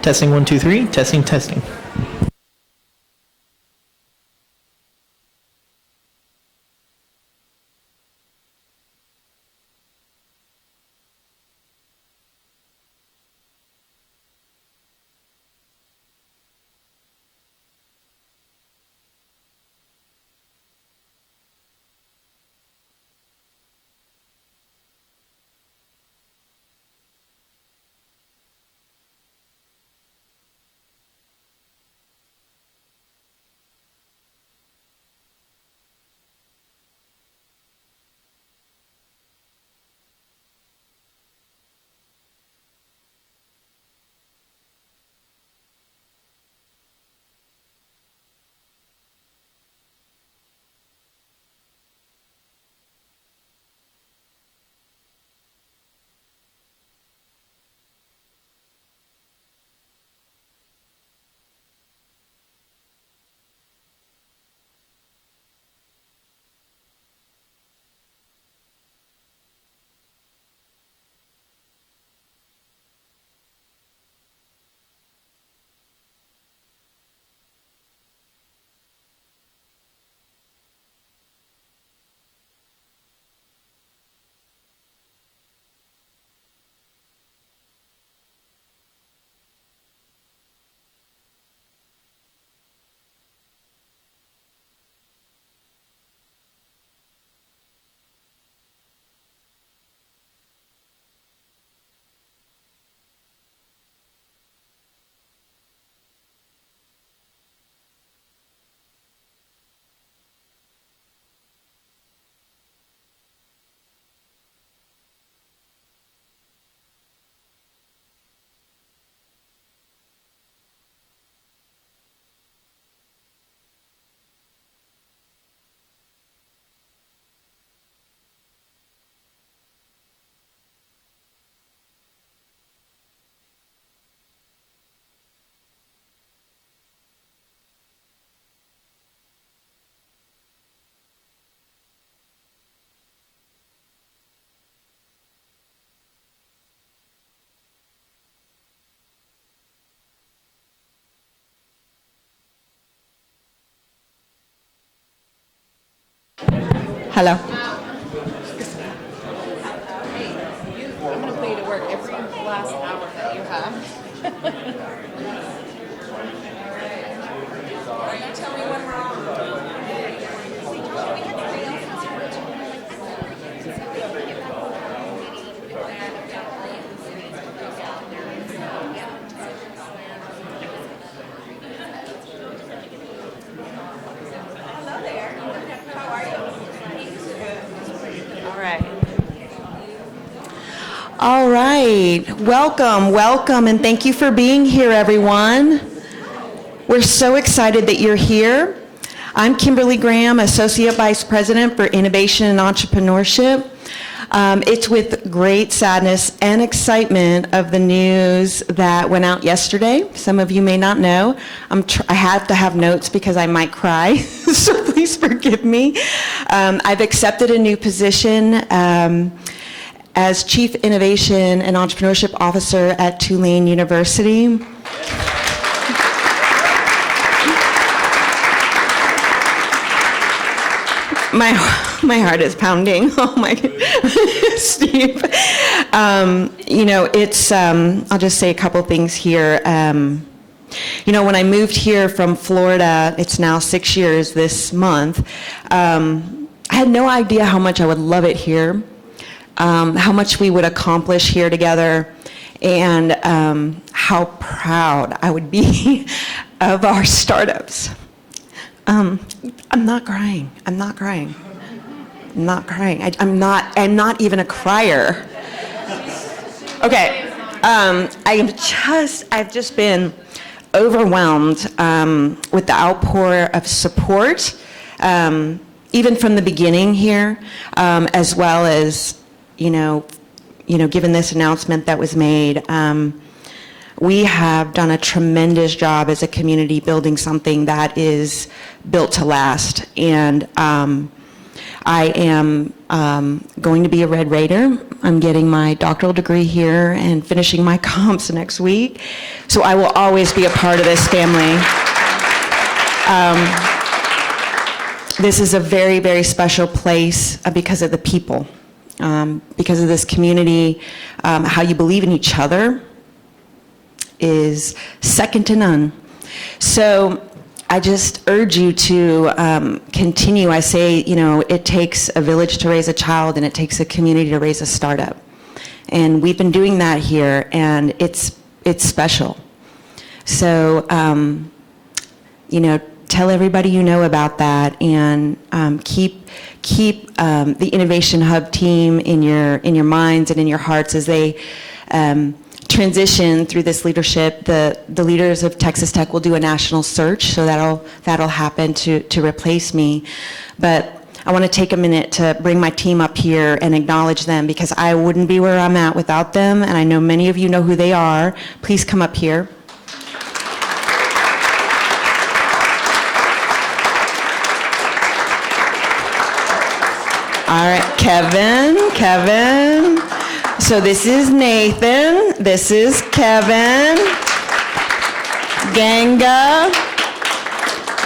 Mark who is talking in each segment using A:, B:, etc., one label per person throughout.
A: Testing 1, 2, 3. Testing, testing.
B: Hello.
C: I'm going to put you to work every last hour that you have. You tell me when we're on. Hello there. How are you?
B: All right. Welcome, and thank you for being here, everyone. We're so excited that you're here. I'm Kimberly Graham, Associate Vice President for Innovation and Entrepreneurship. It's with great sadness and excitement of the news that went out yesterday. Some of you may not know. I have to have notes because I might cry, so please forgive me. I've accepted a new position as Chief Innovation and Entrepreneurship Officer at Tulane University. My heart is pounding. Oh my, Steve. I'll just say a couple things here. When I moved here from Florida, it's now 6 years this month, I had no idea how much I would love it here, how much we would accomplish here together, and how proud I would be of our startups. I'm not crying. I'm not even a crier. Okay. I've just been overwhelmed with the outpour of support, even from the beginning here, as well as, given this announcement that was made. We have done a tremendous job as a community building something that is built to last. And I am going to be a Red Raider. I'm getting my doctoral degree here and finishing my comps next week. So I will always be a part of this family. This is a very, very special place because of the people, because of this community. How you believe in each other is second to none. So I just urge you to continue. I say, it takes a village to raise a child, and it takes a community to raise a startup. And we've been doing that here, and it's special. So, tell everybody you know about that, and keep the Innovation Hub team in your minds and in your hearts as they transition through this leadership. The leaders of Texas Tech will do a national search, so that'll happen to replace me. But I want to take a minute to bring my team up here and acknowledge them, because I wouldn't be where I'm at without them, and I know many of you know who they are. Please come up here. All right, Kevin. So this is Nathan, this is Kevin, Ganga,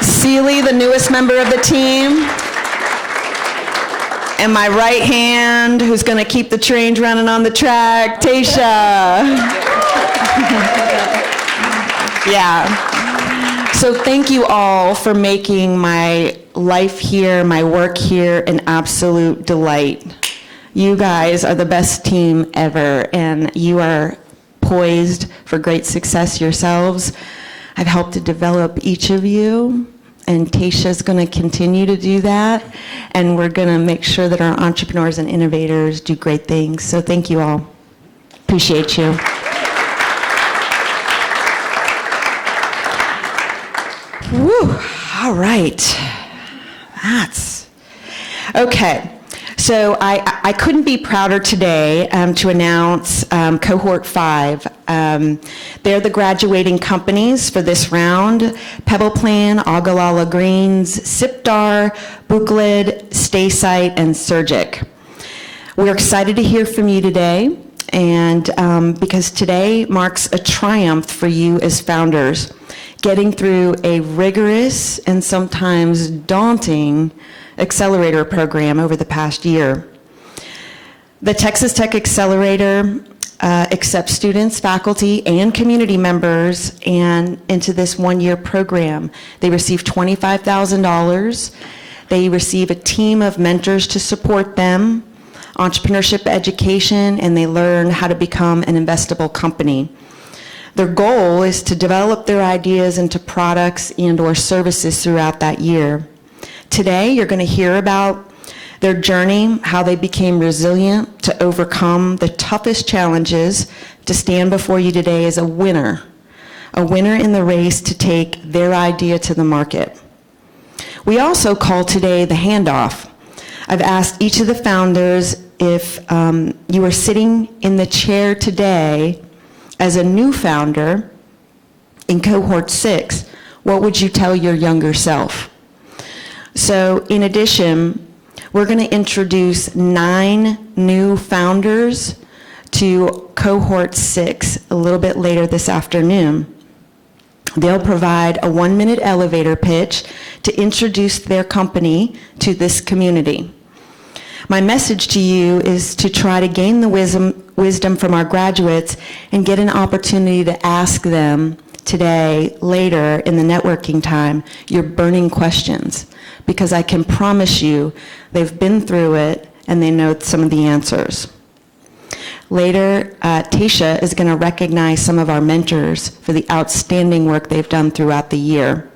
B: Seely, the newest member of the team, and my right hand, who's going to keep the trains running on the track, Tasha. Yeah. So thank you all for making my life here, my work here, an absolute delight. You guys are the best team ever, and you are poised for great success yourselves. I've helped to develop each of you, and Tasha's going to continue to do that, and we're going to make sure that our entrepreneurs and innovators do great things. So thank you all. Appreciate you. Woo. All right. That's okay. So I couldn't be prouder today to announce Cohort 5. They're the graduating companies for this round: Pebble Plan, Ogallala Greens, Sipdar, Buclid, Staysight, and Surgic. We're excited to hear from you today, and because today marks a triumph for you as founders, getting through a rigorous and sometimes daunting Accelerator program over the past year. The Texas Tech Accelerator accepts students, faculty, and community members into this one-year program. They receive $25,000. They receive a team of mentors to support them, entrepreneurship education, and they learn how to become an investable company. Their goal is to develop their ideas into products and/or services throughout that year. Today, you're going to hear about their journey, how they became resilient to overcome the toughest challenges to stand before you today as a winner in the race to take their idea to the market. We also call today the handoff. I've asked each of the founders, if you were sitting in the chair today as a new founder in Cohort 6, what would you tell your younger self? So in addition, we're going to introduce 9 new founders to Cohort 6 a little bit later this afternoon. They'll provide a 1-minute elevator pitch to introduce their company to this community. My message to you is to try to gain the wisdom from our graduates and get an opportunity to ask them today, later in the networking time, your burning questions, because I can promise you they've been through it and they know some of the answers. Later, Tasha is going to recognize some of our mentors for the outstanding work they've done throughout the year.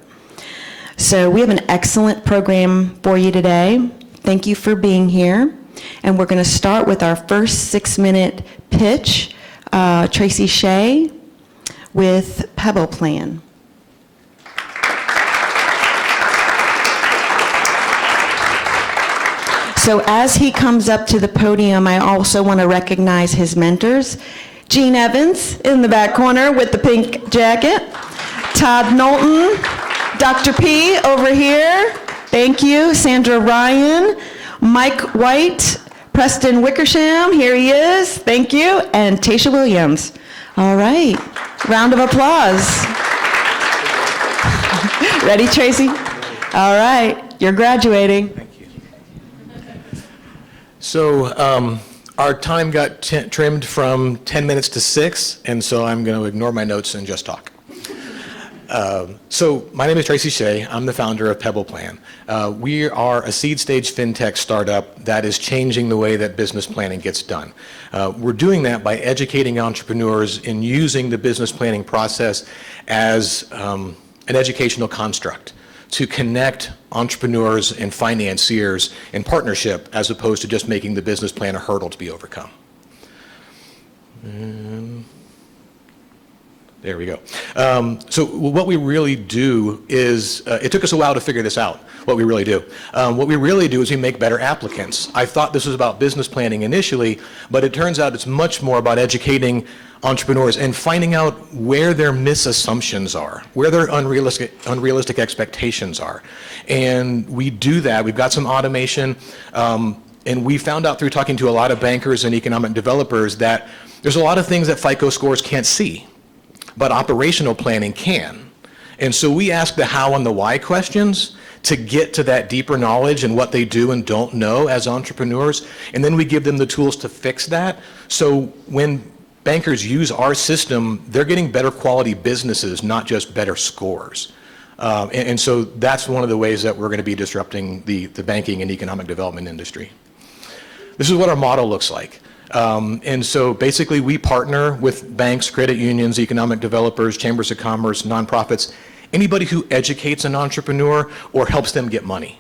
B: So we have an excellent program for you today. Thank you for being here. And we're going to start with our first 6-minute pitch, Tracy Shea with Pebble Plan. So as he comes up to the podium, I also want to recognize his mentors. Gene Evans in the back corner with the pink jacket. Todd Knowlton, Dr. P over here. Thank you. Sandra Ryan, Mike White, Preston Wickersham, here he is. Thank you. And Tasha Williams. All right. Round of applause. Ready, Tracy? All right. You're graduating.
D: Thank you. So our time got trimmed from 10 minutes to 6, and so I'm going to ignore my notes and just talk. So my name is Tracy Shea. I'm the founder of Pebble Plan. We are a seed stage fintech startup that is changing the way that business planning gets done. We're doing that by educating entrepreneurs in using the business planning process as an educational construct to connect entrepreneurs and financiers in partnership as opposed to just making the business plan a hurdle to be overcome. There we go. So what we really do is, it took us a while to figure this out, what we really do. What we really do is we make better applicants. I thought this was about business planning initially, but it turns out it's much more about educating entrepreneurs and finding out where their misassumptions are, where their unrealistic expectations are. And we do that. We've got some automation, and we found out through talking to a lot of bankers and economic developers that there's a lot of things that FICO scores can't see, but operational planning can. And so we ask the how and the why questions to get to that deeper knowledge and what they do and don't know as entrepreneurs. And then we give them the tools to fix that. So when bankers use our system, they're getting better quality businesses, not just better scores. And so that's one of the ways that we're going to be disrupting the banking and economic development industry. This is what our model looks like. And so basically we partner with banks, credit unions, economic developers, chambers of commerce, nonprofits, anybody who educates an entrepreneur or helps them get money.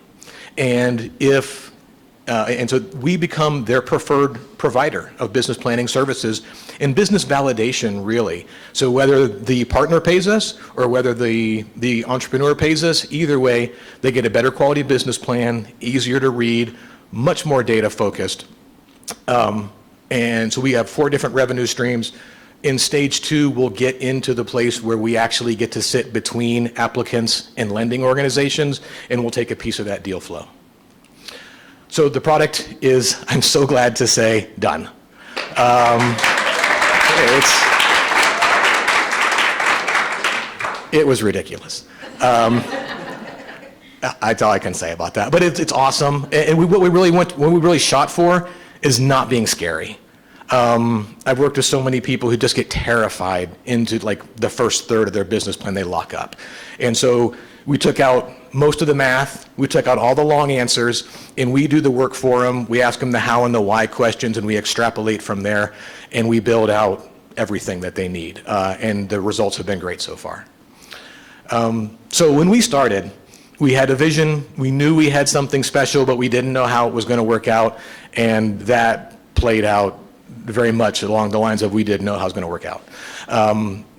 D: And so we become their preferred provider of business planning services and business validation, really. So whether the partner pays us or whether the entrepreneur pays us, either way, they get a better quality business plan, easier to read, much more data focused. And so we have 4 different revenue streams. In stage 2, we'll get into the place where we actually get to sit between applicants and lending organizations, and we'll take a piece of that deal flow. So the product is, I'm so glad to say, done. It was ridiculous. That's all I can say about that. But it's awesome. And what we really shot for is not being scary. I've worked with so many people who just get terrified into like the first third of their business plan they lock up. And so we took out most of the math, we took out all the long answers, and we do the work for them. We ask them the how and the why questions, and we extrapolate from there, and we build out everything that they need. And the results have been great so far. So when we started, we had a vision. We knew we had something special, but we didn't know how it was going to work out, and that played out very much along the lines of we didn't know how it was going to work out.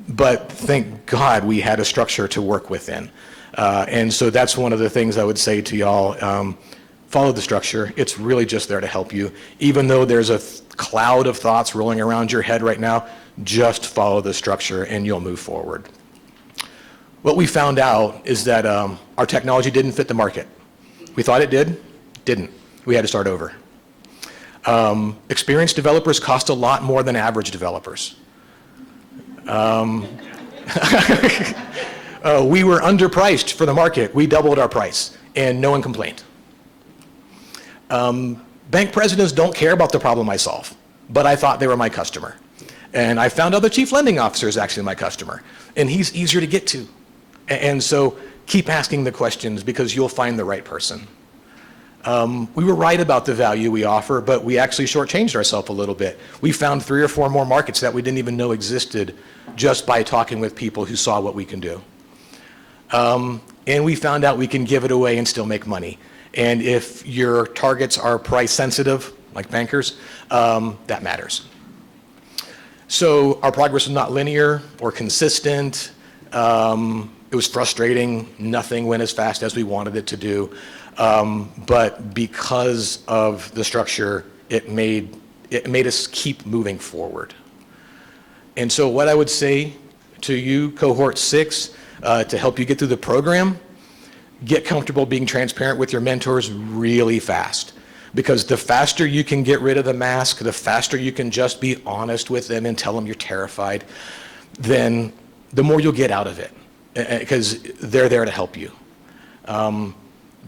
D: But thank God we had a structure to work within. And so that's one of the things I would say to y'all. Follow the structure. It's really just there to help you. Even though there's a cloud of thoughts rolling around your head right now, just follow the structure and you'll move forward. What we found out is that our technology didn't fit the market. We thought it did, didn't. We had to start over. Experienced developers cost a lot more than average developers. We were underpriced for the market. We doubled our price, and no one complained. Bank presidents don't care about the problem I solve, but I thought they were my customer. And I found out the chief lending officer is actually my customer, and he's easier to get to. And so keep asking the questions because you'll find the right person. We were right about the value we offer, but we actually shortchanged ourselves a little bit. We found 3 or 4 more markets that we didn't even know existed just by talking with people who saw what we can do. And we found out we can give it away and still make money. And if your targets are price sensitive, like bankers, that matters. So our progress was not linear or consistent. It was frustrating. Nothing went as fast as we wanted it to do. But because of the structure, it made us keep moving forward. And so what I would say to you, cohort 6, to help you get through the program, get comfortable being transparent with your mentors really fast. Because the faster you can get rid of the mask, the faster you can just be honest with them and tell them you're terrified, then the more you'll get out of it, because they're there to help you.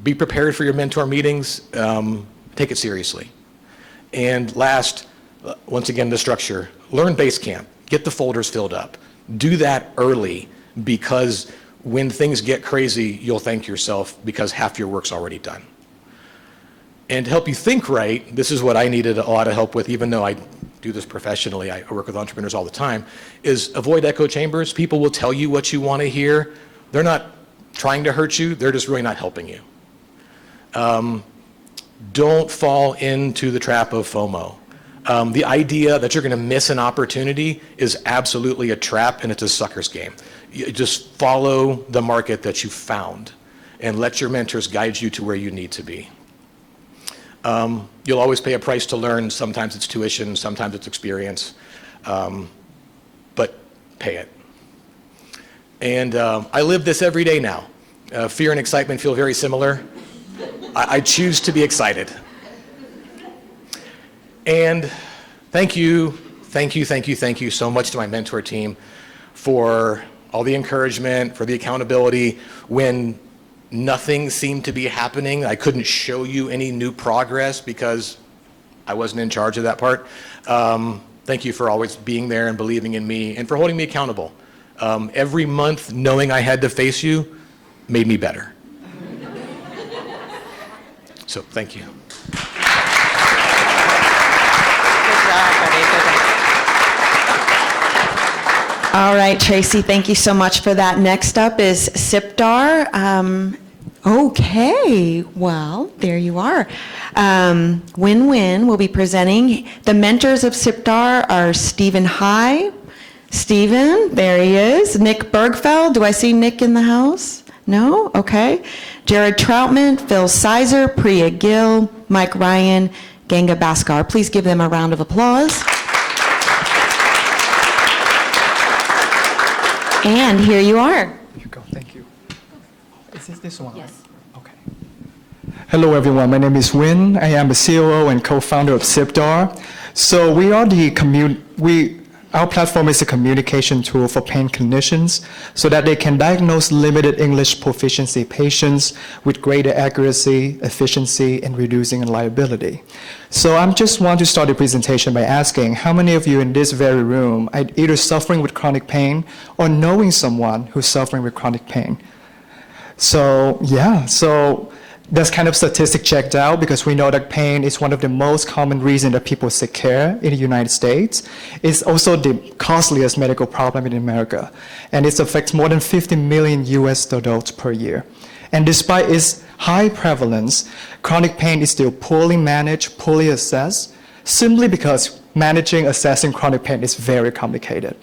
D: Be prepared for your mentor meetings. Take it seriously. And last, once again, the structure. Learn Basecamp. Get the folders filled up. Do that early, because when things get crazy, you'll thank yourself because half your work's already done. And to help you think right, this is what I needed a lot of help with, even though I do this professionally, I work with entrepreneurs all the time, is avoid echo chambers. People will tell you what you want to hear. They're not trying to hurt you, they're just really not helping you. Don't fall into the trap of FOMO. The idea that you're going to miss an opportunity is absolutely a trap, and it's a sucker's game. You just follow the market that you found and let your mentors guide you to where you need to be. You'll always pay a price to learn. Sometimes it's tuition, sometimes it's experience, but pay it. And I live this every day now. Fear and excitement feel very similar. I choose to be excited. And thank you so much to my mentor team for all the encouragement, for the accountability. When nothing seemed to be happening, I couldn't show you any new progress because I wasn't in charge of that part. Thank you for always being there and believing in me and for holding me accountable. Every month knowing I had to face you made me better. So thank you.
B: Good job, buddy. Good job. All right, Tracy, thank you so much for that. Next up is Sipdar. Okay, well, there you are. Win-Win will be presenting. The mentors of Sipdar are Stephen High. Stephen, there he is. Nick Bergfeld. Do I see Nick in the house? No? Okay. Jared Troutman, Phil Sizer, Priya Gill, Mike Ryan, Ganga Bhaskar. Please give them a round of applause. And here you are.
E: Here you go. Thank you. Is this one?
C: Yes.
E: Okay. Hello, everyone. My name is Win. I am the COO and co-founder of Sipdar. So we are our platform is a communication tool for pain clinicians so that they can diagnose limited English proficiency patients with greater accuracy, efficiency, and reducing liability. So I just want to start the presentation by asking how many of you in this very room are either suffering with chronic pain or knowing someone who's suffering with chronic pain? So that's kind of statistic checked out because we know that pain is one of the most common reasons that people seek care in the United States. It's also the costliest medical problem in America, and it affects more than 50 million US adults per year. And despite its high prevalence, chronic pain is still poorly managed, poorly assessed, simply because assessing chronic pain is very complicated.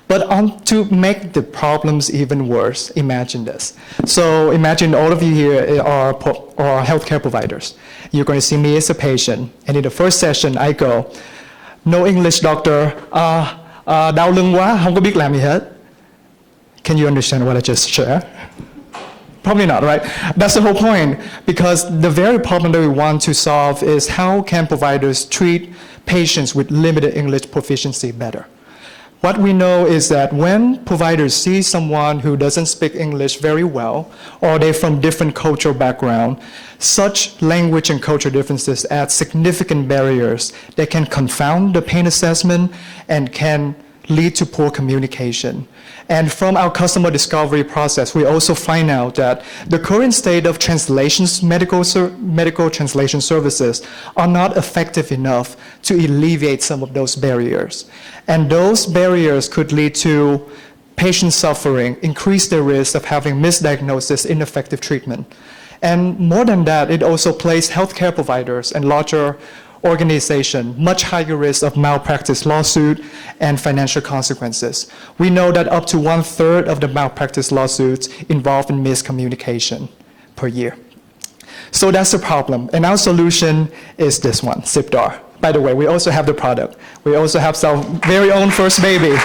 E: But to make the problems even worse, imagine this. So imagine all of you here are healthcare providers. You're going to see me as a patient, and in the first session, I go, no English doctor, đau lưng quá, không có biết làm gì hết. Can you understand what I just shared? Probably not, right? That's the whole point, because the very problem that we want to solve is how can providers treat patients with limited English proficiency better? What we know is that when providers see someone who doesn't speak English very well, or they're from different cultural background, such language and cultural differences add significant barriers that can confound the pain assessment and can lead to poor communication. And from our customer discovery process, we also find out that the current state of medical translation services are not effective enough to alleviate some of those barriers. And those barriers could lead to patient suffering, increase the risk of having misdiagnosis, ineffective treatment. And more than that, it also places healthcare providers and larger organization much higher risk of malpractice lawsuit and financial consequences. We know that up to 1/3 of the malpractice lawsuits involve in miscommunication per year. So that's the problem. And our solution is this one, Sipdar. By the way, we also have the product. We also have our very own first baby.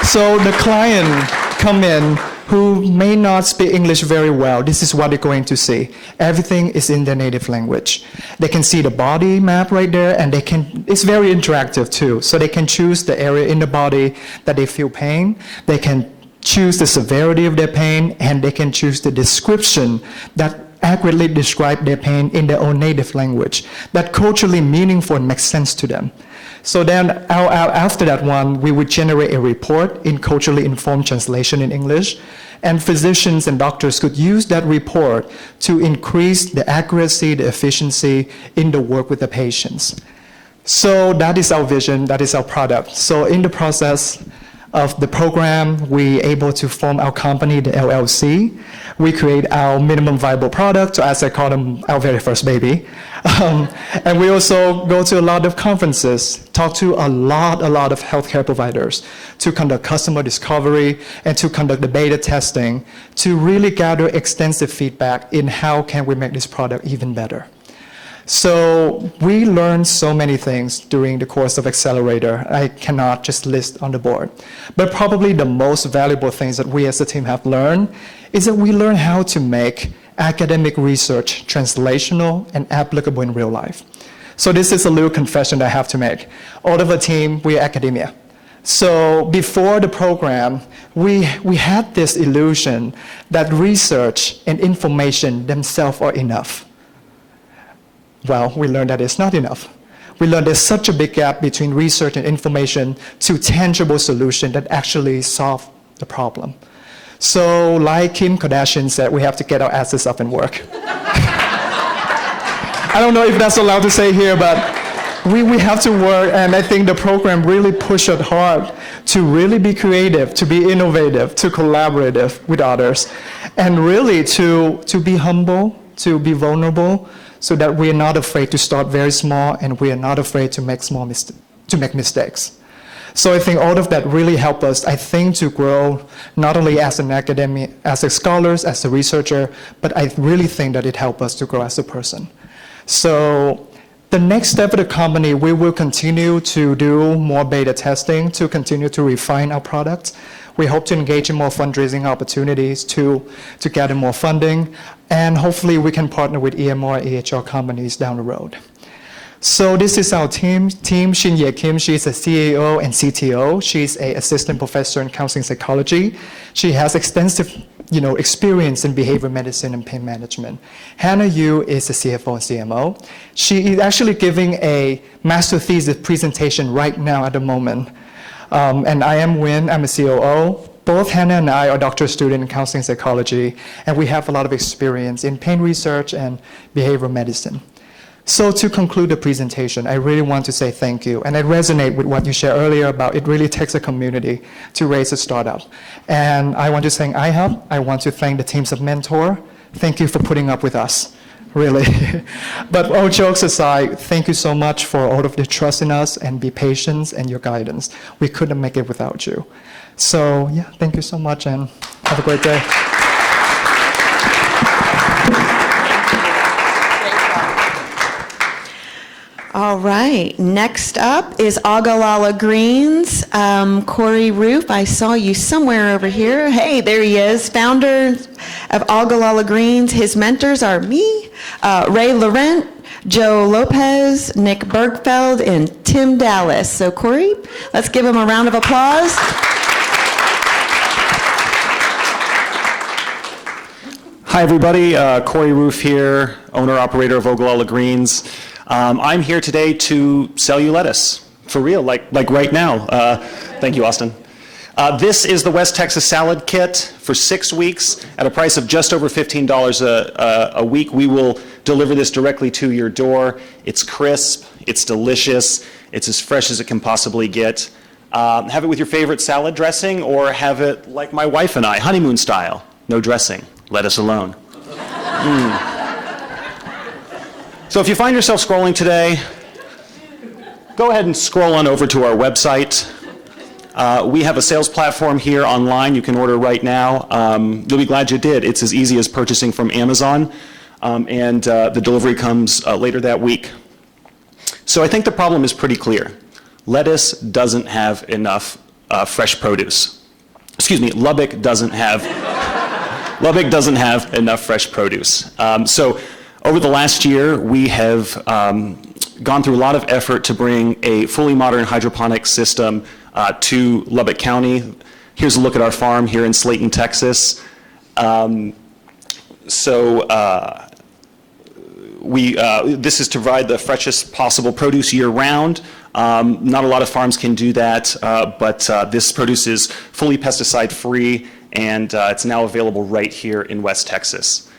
E: So the client come in who may not speak English very well, this is what they're going to see. Everything is in their native language. They can see the body map right there, and it's very interactive too. So they can choose the area in the body that they feel pain. They can choose the severity of their pain, and they can choose the description that accurately describe their pain in their own native language, that culturally meaningful and makes sense to them. So then after that one, we would generate a report in culturally informed translation in English, and physicians and doctors could use that report to increase the accuracy, the efficiency in the work with the patients. So that is our vision, that is our product. So in the process of the program, we able to form our company, the LLC. We create our minimum viable product, so as I call them, our very first baby. And we also go to a lot of conferences, talk to a lot of healthcare providers to conduct customer discovery and to conduct the beta testing to really gather extensive feedback in how can we make this product even better. So we learned so many things during the course of Accelerator. I cannot just list on the board. But probably the most valuable things that we as a team have learned is that we learn how to make academic research translational and applicable in real life. So this is a little confession that I have to make. All of the team, we are academia. So before the program, we had this illusion that research and information themselves are enough. Well, we learned that it's not enough. We learned there's such a big gap between research and information to tangible solution that actually solve the problem. So like Kim Kardashian said, we have to get our asses up and work. I don't know if that's allowed to say here, but we have to work, and I think the program really pushed us hard to really be creative, to be innovative, to collaborative with others, and really to be humble, to be vulnerable, so that we are not afraid to start very small, and we are not afraid to make mistakes. So I think all of that really helped us, I think, to grow not only as an academic, as a scholar, as a researcher, but I really think that it helped us to grow as a person. So the next step of the company, we will continue to do more beta testing to continue to refine our products. We hope to engage in more fundraising opportunities to gather more funding, and hopefully we can partner with EMR, EHR companies down the road. So this is our team. Shin-Ye Kim, she's a CAO and CTO. She's an assistant professor in counseling psychology. She has extensive experience in behavior medicine and pain management. Hannah Yu is the CFO and CMO. She is actually giving a master thesis presentation right now at the moment. And I am Win, I'm a COO. Both Hannah and I are doctoral students in counseling psychology, and we have a lot of experience in pain research and behavioral medicine. So to conclude the presentation, I really want to say thank you. And I resonate with what you shared earlier about it really takes a community to raise a startup. And I want to thank iHub. I want to thank the teams of Mentor. Thank you for putting up with us, really. But all jokes aside, thank you so much for all of the trust in us and be patient and your guidance. We couldn't make it without you. So yeah, thank you so much and have a great day.
B: All right, next up is Ogallala Greens. Corey Roof, I saw you somewhere over here. Hey, there he is, founder of Ogallala Greens. His mentors are me, Ray Laurent, Joe Lopez, Nick Bergfeld, and Tim Dallas. So Corey, let's give him a round of applause.
F: Hi everybody, Corey Roof here, owner-operator of Ogallala Greens. I'm here today to sell you lettuce, for real, like right now. Thank you, Austin. This is the West Texas Salad Kit for 6 weeks at a price of just over $15 a week. We will deliver this directly to your door. It's crisp, it's delicious, it's as fresh as it can possibly get. Have it with your favorite salad dressing, or have it like my wife and I, honeymoon style, no dressing, lettuce alone. So if you find yourself scrolling today, go ahead and scroll on over to our website. We have a sales platform here online. You can order right now. You'll be glad you did. It's as easy as purchasing from Amazon, and the delivery comes later that week. So I think the problem is pretty clear. Lettuce doesn't have enough fresh produce. Excuse me, Lubbock doesn't have Lubbock doesn't have enough fresh produce. So over the last year, we have gone through a lot of effort to bring a fully modern hydroponic system to Lubbock County. Here's a look at our farm here in Slayton, Texas. This is to provide the freshest possible produce year-round. Not a lot of farms can do that, but this produce is fully pesticide-free, and it's now available right here in West Texas.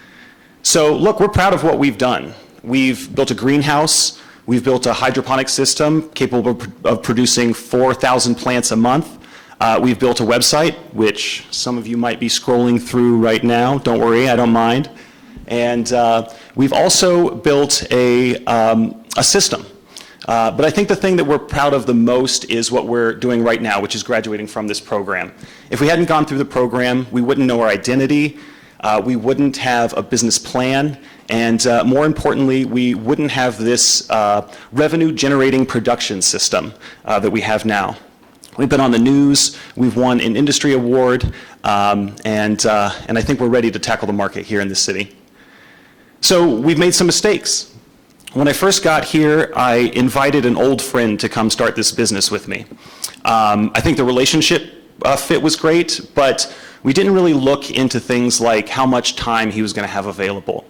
F: So look, we're proud of what we've done. We've built a greenhouse. We've built a hydroponic system capable of producing 4,000 plants a month. We've built a website, which some of you might be scrolling through right now. Don't worry, I don't mind. And we've also built a system. But I think the thing that we're proud of the most is what we're doing right now, which is graduating from this program. If we hadn't gone through the program, we wouldn't know our identity, we wouldn't have a business plan, and more importantly, we wouldn't have this revenue-generating production system that we have now. We've been on the news, we've won an industry award, and I think we're ready to tackle the market here in this city. So we've made some mistakes. When I first got here, I invited an old friend to come start this business with me. I think the relationship fit was great, but we didn't really look into things like how much time he was going to have available.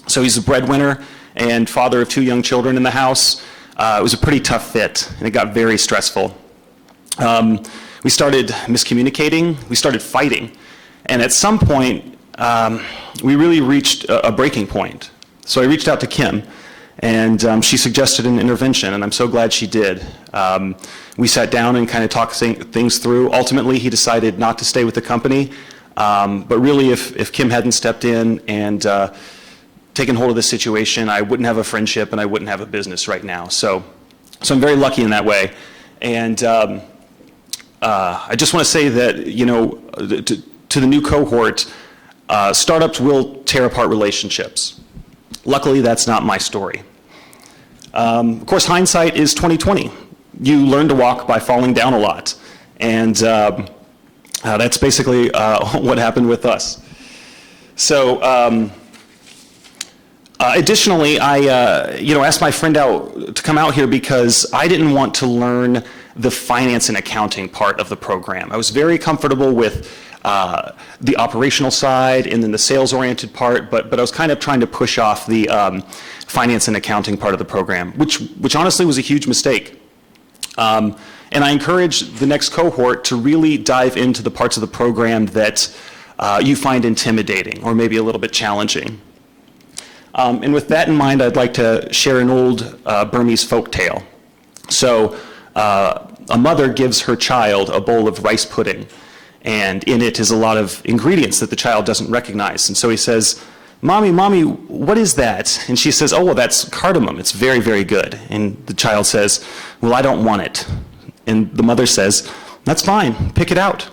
F: So he's a breadwinner and father of 2 young children in the house. It was a pretty tough fit, and it got very stressful. We started miscommunicating, we started fighting, and at some point, we really reached a breaking point. So I reached out to Kim, and she suggested an intervention, and I'm so glad she did. We sat down and kind of talked things through. Ultimately, he decided not to stay with the company, but really if Kim hadn't stepped in and taken hold of the situation, I wouldn't have a friendship and I wouldn't have a business right now. So I'm very lucky in that way. And I just want to say that, you know, to the new cohort, startups will tear apart relationships. Luckily, that's not my story. Of course, hindsight is 20/20. You learn to walk by falling down a lot, and that's basically what happened with us. So, additionally, I asked my friend out to come out here because I didn't want to learn the finance and accounting part of the program. I was very comfortable with the operational side and then the sales-oriented part, but I was kind of trying to push off the finance and accounting part of the program, which honestly was a huge mistake. And I encourage the next cohort to really dive into the parts of the program that you find intimidating or maybe a little bit challenging. And with that in mind, I'd like to share an old Burmese folk tale. So a mother gives her child a bowl of rice pudding, and in it is a lot of ingredients that the child doesn't recognize. And so he says, "Mommy, Mommy, what is that?" And she says, "Oh, well, that's cardamom. It's very, very good." And the child says, "Well, I don't want it." And the mother says, "That's fine. Pick it out."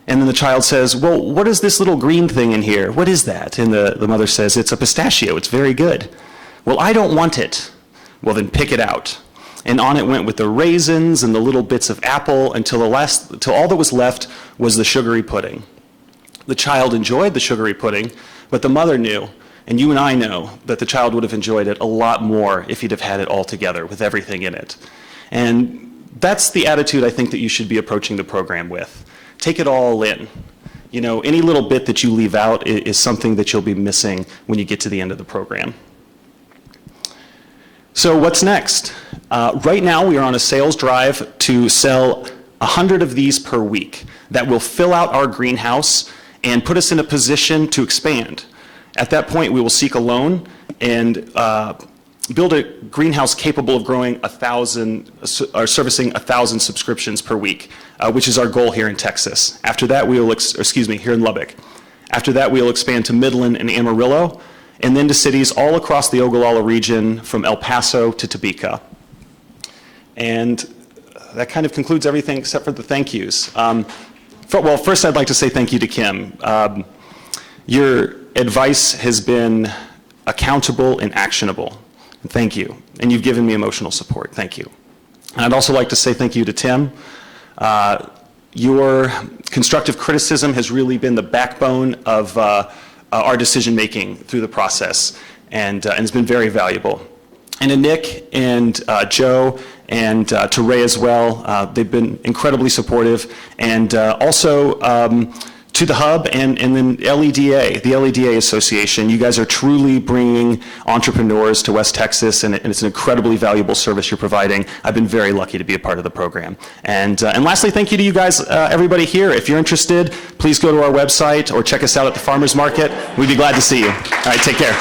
F: And then the child says, "Well, what is this little green thing in here? What is that?" And the mother says, "It's a pistachio. It's very good." "Well, I don't want it." "Well, then pick it out." And on it went with the raisins and the little bits of apple until all that was left was the sugary pudding. The child enjoyed the sugary pudding, but the mother knew, and you and I know, that the child would have enjoyed it a lot more if he'd have had it all together with everything in it. And that's the attitude I think that you should be approaching the program with. Take it all in. You know, any little bit that you leave out is something that you'll be missing when you get to the end of the program. So what's next? Right now we are on a sales drive to sell 100 of these per week that will fill out our greenhouse and put us in a position to expand. At that point, we will seek a loan and build a greenhouse capable of growing 1,000, or servicing 1,000 subscriptions per week, which is our goal here in Texas. After that, here in Lubbock. After that, we'll expand to Midland and Amarillo, and then to cities all across the Ogallala region, from El Paso to Topeka. And that kind of concludes everything except for the thank yous. Well, first I'd like to say thank you to Kim. Your advice has been accountable and actionable. Thank you. And you've given me emotional support. Thank you. And I'd also like to say thank you to Tim. Your constructive criticism has really been the backbone of our decision-making through the process, and it's been very valuable. And to Nick and Joe and to Ray as well, they've been incredibly supportive, and also to the Hub and then LEDA, the LEDA Association. You guys are truly bringing entrepreneurs to West Texas, and it's an incredibly valuable service you're providing. I've been very lucky to be a part of the program. And lastly, thank you to you guys, everybody here. If you're interested, please go to our website or check us out at the Farmers Market. We'd be glad to see you. All right, take care.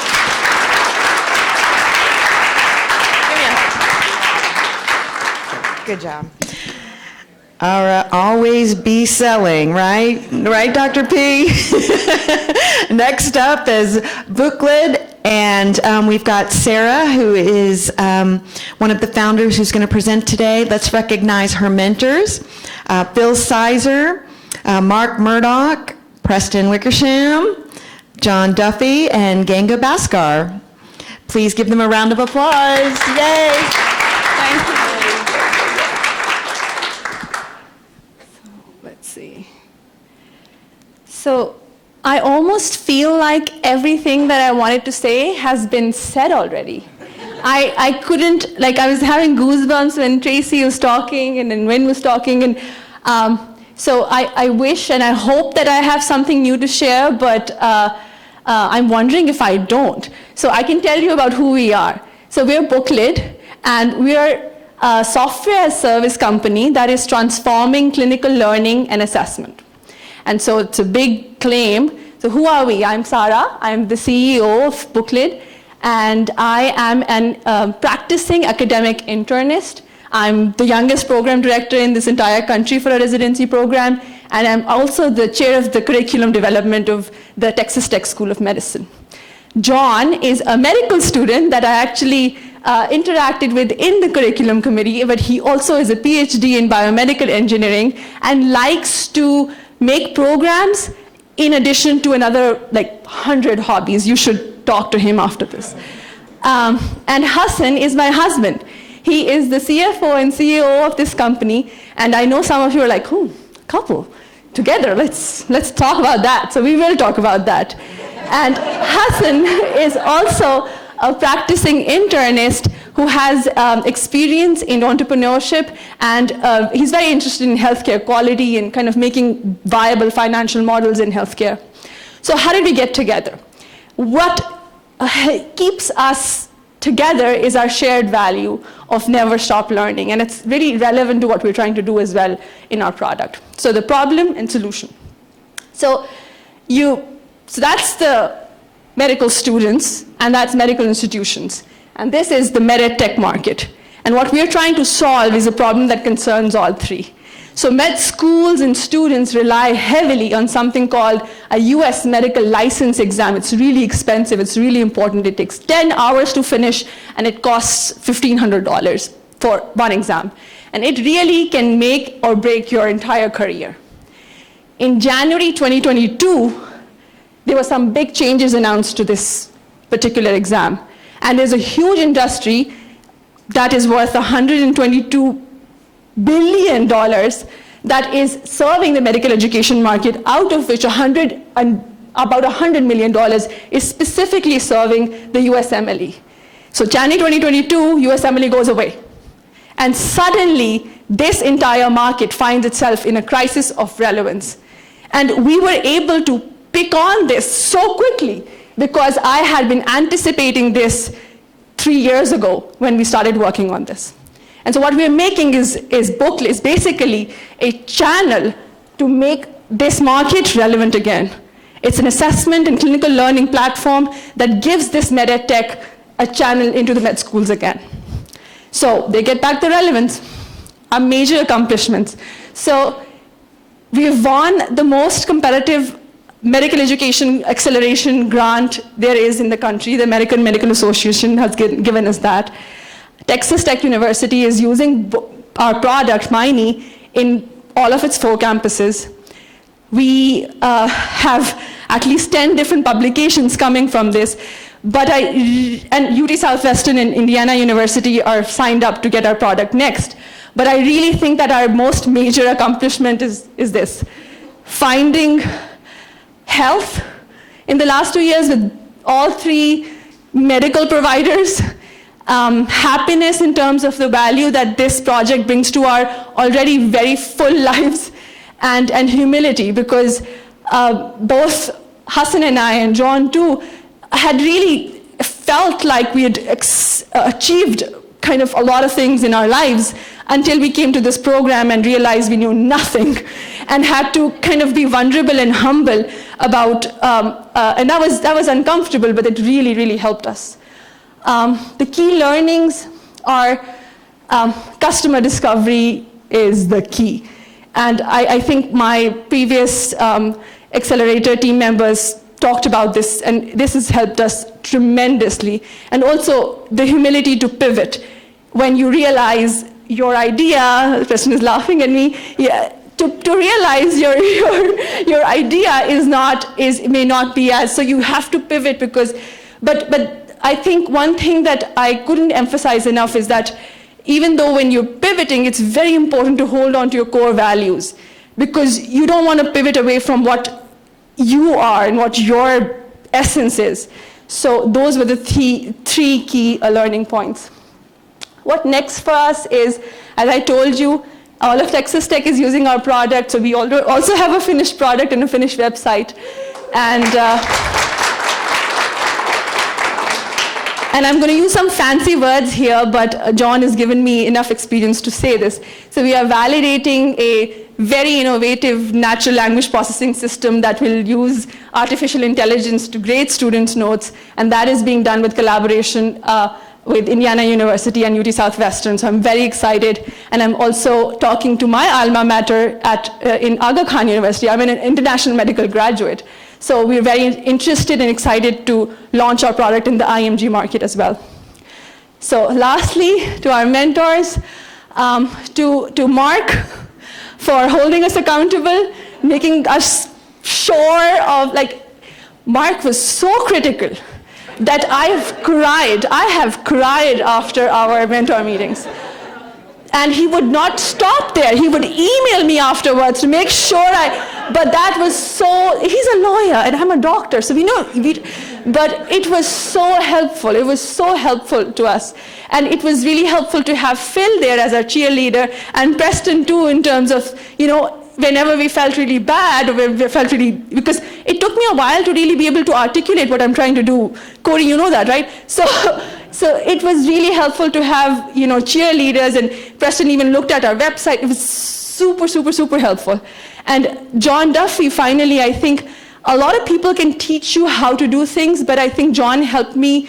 B: Good job. All right, always be selling, right? Right, Dr. P? Next up is Booklet, and we've got Sarah, who is one of the founders who's going to present today. Let's recognize her mentors. Phil Sizer, Mark Murdoch, Preston Wickersham, John Duffy, and Ganga Bhaskar. Please give them a round of applause. Yay!
C: Thank you. Let's see. So I almost feel like everything that I wanted to say has been said already. I couldn't, like, I was having goosebumps when Tracy was talking and then Wynn was talking, and so I wish and I hope that I have something new to share, but I'm wondering if I don't. So I can tell you about who we are. So we're Booklet, and we are a software as service company that is transforming clinical learning and assessment. And so it's a big claim. So who are we? I'm Sarah. I'm the CEO of Booklet, and I am an practicing academic internist. I'm the youngest program director in this entire country for a residency program, and I'm also the chair of the curriculum development of the Texas Tech School of Medicine. John is a medical student that I actually interacted with in the curriculum committee, but he also is a PhD in biomedical engineering and likes to make programs in addition to another like 100 hobbies. You should talk to him after this. And Hassan is my husband. He is the CFO and CEO of this company, and I know some of you are like, "Oh, couple together. Let's talk about that." So we will talk about that. And Hassan is also a practicing internist who has experience in entrepreneurship, and he's very interested in healthcare quality and kind of making viable financial models in healthcare. So how did we get together? What keeps us together is our shared value of never stop learning, and it's really relevant to what we're trying to do as well in our product. So the problem and solution. So that's the medical students, and that's medical institutions. And this is the med tech market. And what we're trying to solve is a problem that concerns all three. So med schools and students rely heavily on something called a US medical license exam. It's really expensive, it's really important. It takes 10 hours to finish, and it costs $1,500 for one exam. And it really can make or break your entire career. In January 2022, there were some big changes announced to this particular exam. And there's a huge industry that is worth $122 billion that is serving the medical education market, out of which about $100 million is specifically serving the USMLE. So January 2022, USMLE goes away. And suddenly, this entire market finds itself in a crisis of relevance. And we were able to pick on this so quickly because I had been anticipating this 3 years ago when we started working on this. And so what we're making is Booklet is basically a channel to make this market relevant again. It's an assessment and clinical learning platform that gives this med tech a channel into the med schools again. So they get back the relevance, our major accomplishments. So we've won the most competitive medical education acceleration grant there is in the country. The American Medical Association has given us that. Texas Tech University is using our product, Miney, in all of its 4 campuses. We have at least 10 different publications coming from this, and UT Southwestern and Indiana University are signed up to get our product next. But I really think that our most major accomplishment is this: finding health in the last 2 years with all 3 medical providers, happiness in terms of the value that this project brings to our already very full lives, and humility, because both Hassan and I, and John too, had really felt like we had achieved kind of a lot of things in our lives until we came to this program and realized we knew nothing, and had to kind of be vulnerable and humble about, and that was uncomfortable, but it really, really helped us. The key learnings are customer discovery is the key. And I think my previous Accelerator team members talked about this, and this has helped us tremendously. And also the humility to pivot. When you realize your idea, the person is laughing at me, yeah, to realize your idea may not be as, so you have to pivot because, but I think one thing that I couldn't emphasize enough is that even though when you're pivoting, it's very important to hold on to your core values, because you don't want to pivot away from what you are and what your essence is. So those were the three key learning points. What next for us is, as I told you, all of Texas Tech is using our product, so we also have a finished product and a finished website. And I'm going to use some fancy words here, but John has given me enough experience to say this. So we are validating a very innovative natural language processing system that will use artificial intelligence to grade students' notes, and that is being done with collaboration with Indiana University and UT Southwestern. So I'm very excited, and I'm also talking to my alma mater in Aga Khan University. I'm an international medical graduate. So we're very interested and excited to launch our product in the IMG market as well. So lastly, to our mentors, to Mark for holding us accountable, making us sure of, Mark was so critical that I have cried after our mentor meetings. And he would not stop there. He would email me afterwards to make sure but that was he's a lawyer and I'm a doctor, so but it was so helpful. It was so helpful to us. And it was really helpful to have Phil there as our cheerleader, and Preston too, in terms of, whenever we felt really bad, or we felt really, because it took me a while to really be able to articulate what I'm trying to do. Corey, you know that, right? So it was really helpful to have, cheerleaders, and Preston even looked at our website. It was super, super, super helpful. And John Duffy, finally, I think a lot of people can teach you how to do things, but I think John helped me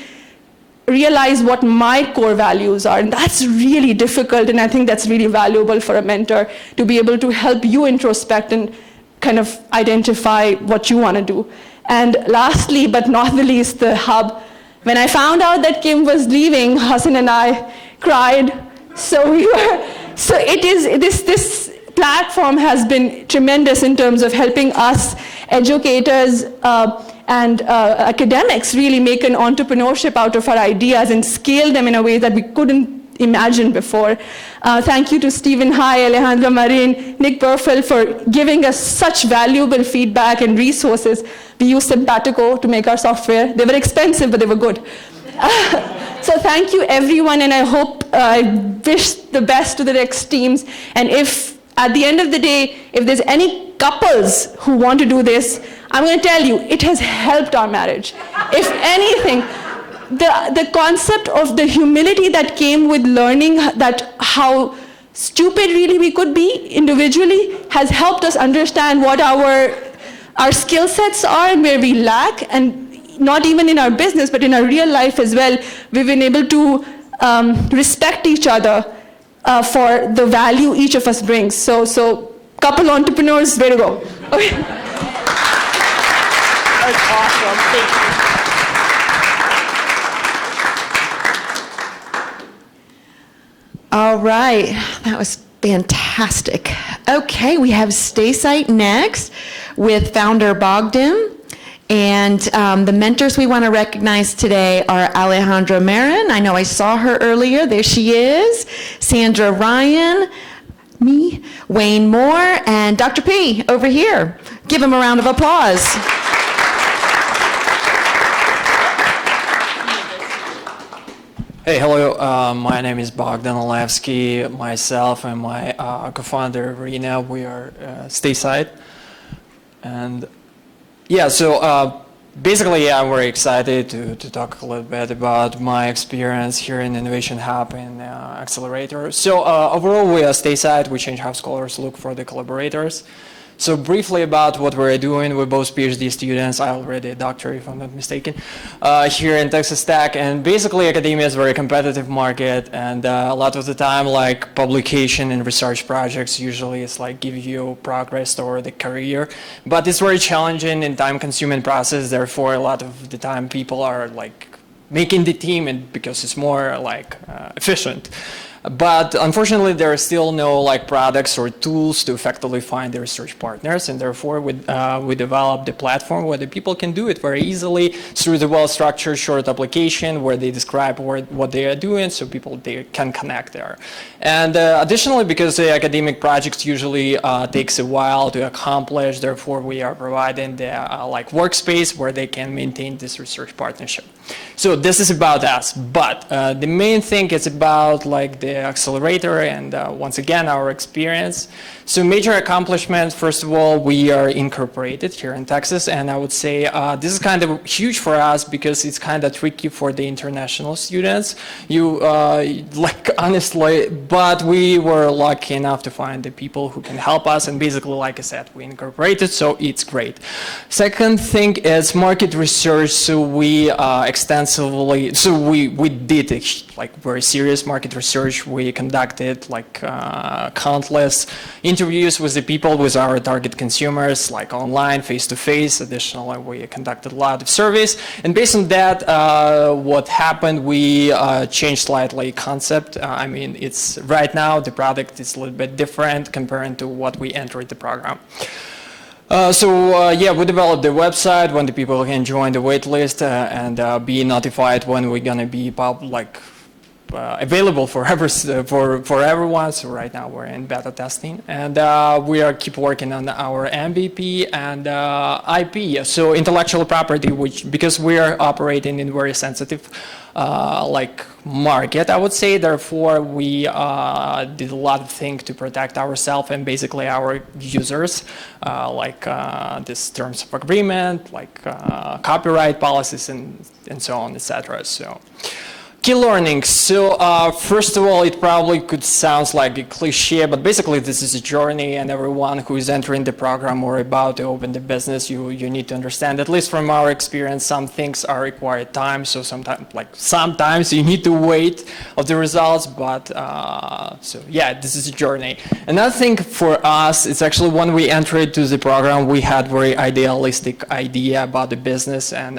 C: realize what my core values are, and that's really difficult, and I think that's really valuable for a mentor to be able to help you introspect and kind of identify what you want to do. And lastly, but not the least, the hub. When I found out that Kim was leaving, Hassan and I cried. So this platform has been tremendous in terms of helping us educators and academics really make an entrepreneurship out of our ideas and scale them in a way that we couldn't imagine before. Thank you to Stephen High, Alejandro Marin, Nick Burfell for giving us such valuable feedback and resources. We used Simpatico to make our software. They were expensive, but they were good. So thank you, everyone, and I wish the best to the next teams. And if, at the end of the day, if there's any couples who want to do this, I'm going to tell you, it has helped our marriage. If anything, the concept of the humility that came with learning that how stupid really we could be individually has helped us understand what our skill sets are and where we lack, and not even in our business, but in our real life as well. We've been able to respect each other for the value each of us brings. So couple entrepreneurs, way to go. Okay. That's awesome. Thank you.
B: All right, that was fantastic. Okay, we have StaySite next with founder Bogdan. And the mentors we want to recognize today are Alejandra Marin. I know I saw her earlier. There she is. Sandra Ryan, me, Wayne Moore, and Dr. P over here. Give him a round of applause.
G: Hey, hello. My name is Bogdan Olevsky. Myself and my co-founder Rina, we are stateside, and yeah. So basically, yeah, I'm very excited to talk a little bit about my experience here in Innovation Hub and Accelerator. So overall, we are stateside. We change how scholars look for the collaborators. So briefly about what we're doing, we're both PhD students, I already a doctor if I'm not mistaken, here in Texas Tech, and basically academia is a very competitive market, and a lot of the time like publication and research projects usually it's like give you progress or the career, but it's very challenging and time consuming process, therefore a lot of the time people are like making the team and because it's more like efficient. But unfortunately, there are still no like products or tools to effectively find the research partners, and therefore we developed a platform where the people can do it very easily through the well-structured short application where they describe what they are doing, so they can connect there. And additionally, because the academic projects usually takes a while to accomplish, therefore we are providing the like workspace where they can maintain this research partnership. So this is about us, but the main thing is about like the accelerator and once again our experience. So major accomplishments, first of all, we are incorporated here in Texas, and I would say this is kind of huge for us because it's kind of tricky for the international students. Like honestly, but we were lucky enough to find the people who can help us, and basically, like I said, we incorporated, so it's great. Second thing is market research. So we extensively, so we did like very serious market research. We conducted like countless interviews with the people, with our target consumers, like online, face-to-face. Additionally, we conducted a lot of surveys. And based on that, what happened, we changed slightly concept. I mean, it's right now, the product is a little bit different compared to what we entered the program. Yeah, we developed the website when the people can join the wait list and be notified when we're going to be available for everyone. So right now we're in beta testing, and we keep working on our MVP and IP, so intellectual property, which because we are operating in very sensitive like market, I would say. Therefore, we did a lot of things to protect ourselves and basically our users, like this terms of agreement, like copyright policies, and so on, etc. So. Key learnings. So first of all, it probably could sound like a cliche, but basically this is a journey, and everyone who is entering the program or about to open the business, you need to understand, at least from our experience, some things are required time. So sometimes you need to wait of the results, but so yeah, this is a journey. Another thing for us, it's actually when we entered to the program, we had very idealistic idea about the business and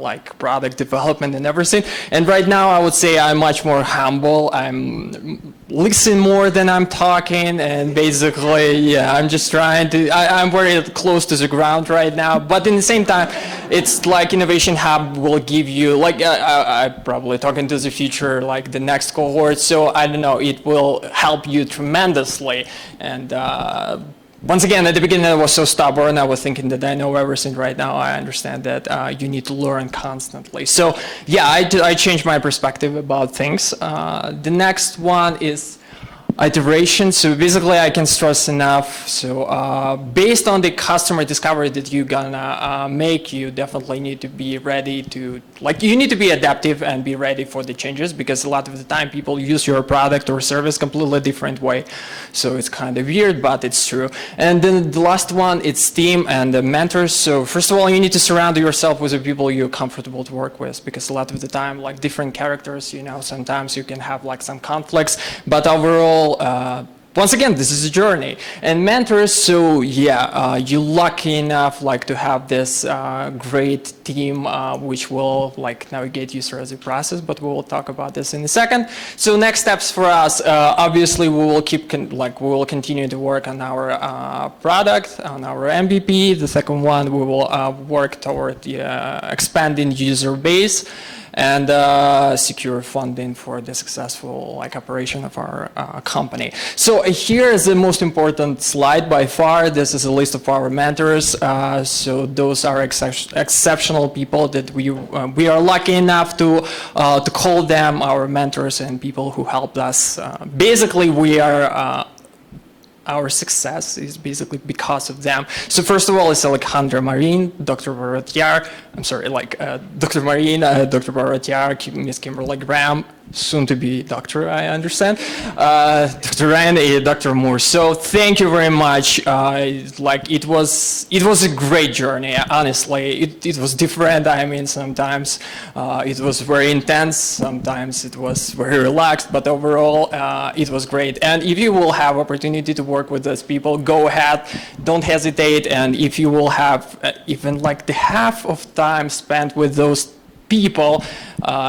G: like product development and everything. And right now, I would say I'm much more humble. I'm listening more than I'm talking, and basically, yeah, I'm just trying to. I'm very close to the ground right now, but in the same time, it's like Innovation Hub will give you, like, I'm probably talking to the future, like the next cohort. So I don't know, it will help you tremendously, and. Once again, at the beginning, I was so stubborn. I was thinking that I know everything. Right now, I understand that you need to learn constantly. So, yeah, I changed my perspective about things. The next one is iteration. So basically, I can stress enough. So based on the customer discovery that you're gonna make, you definitely need to be ready to, like, you need to be adaptive and be ready for the changes, because a lot of the time people use your product or service completely different way. So it's kind of weird, but it's true. And then the last one, it's team and the mentors. So first of all, you need to surround yourself with the people you're comfortable to work with, because a lot of the time, like different characters, you know, sometimes you can have like some conflicts, but overall, once again, this is a journey. And mentors, so yeah, you're lucky enough like to have this great team which will like navigate you through the process, but we will talk about this in a second. So next steps for us, obviously we will we will continue to work on our product, on our MVP. The second one, we will work toward the expanding user base and secure funding for the successful operation of our company. So here is the most important slide by far. This is a list of our mentors. So those are exceptional people that we are lucky enough to call them our mentors and people who helped us. Basically, we are our success is basically because of them. So first of all, it's Alexandra Marin, Dr. Barotiar, Dr. Marin, Dr. Barotiar, Ms. Kimberly Graham, soon to be doctor, I understand, Dr. Ryan, and Dr. Moore. So thank you very much. It was a great journey, honestly. It was different. I mean, sometimes it was very intense, sometimes it was very relaxed, but overall it was great. And if you will have opportunity to work with those people, go ahead, don't hesitate. And if you will have even the half of time spent with those people,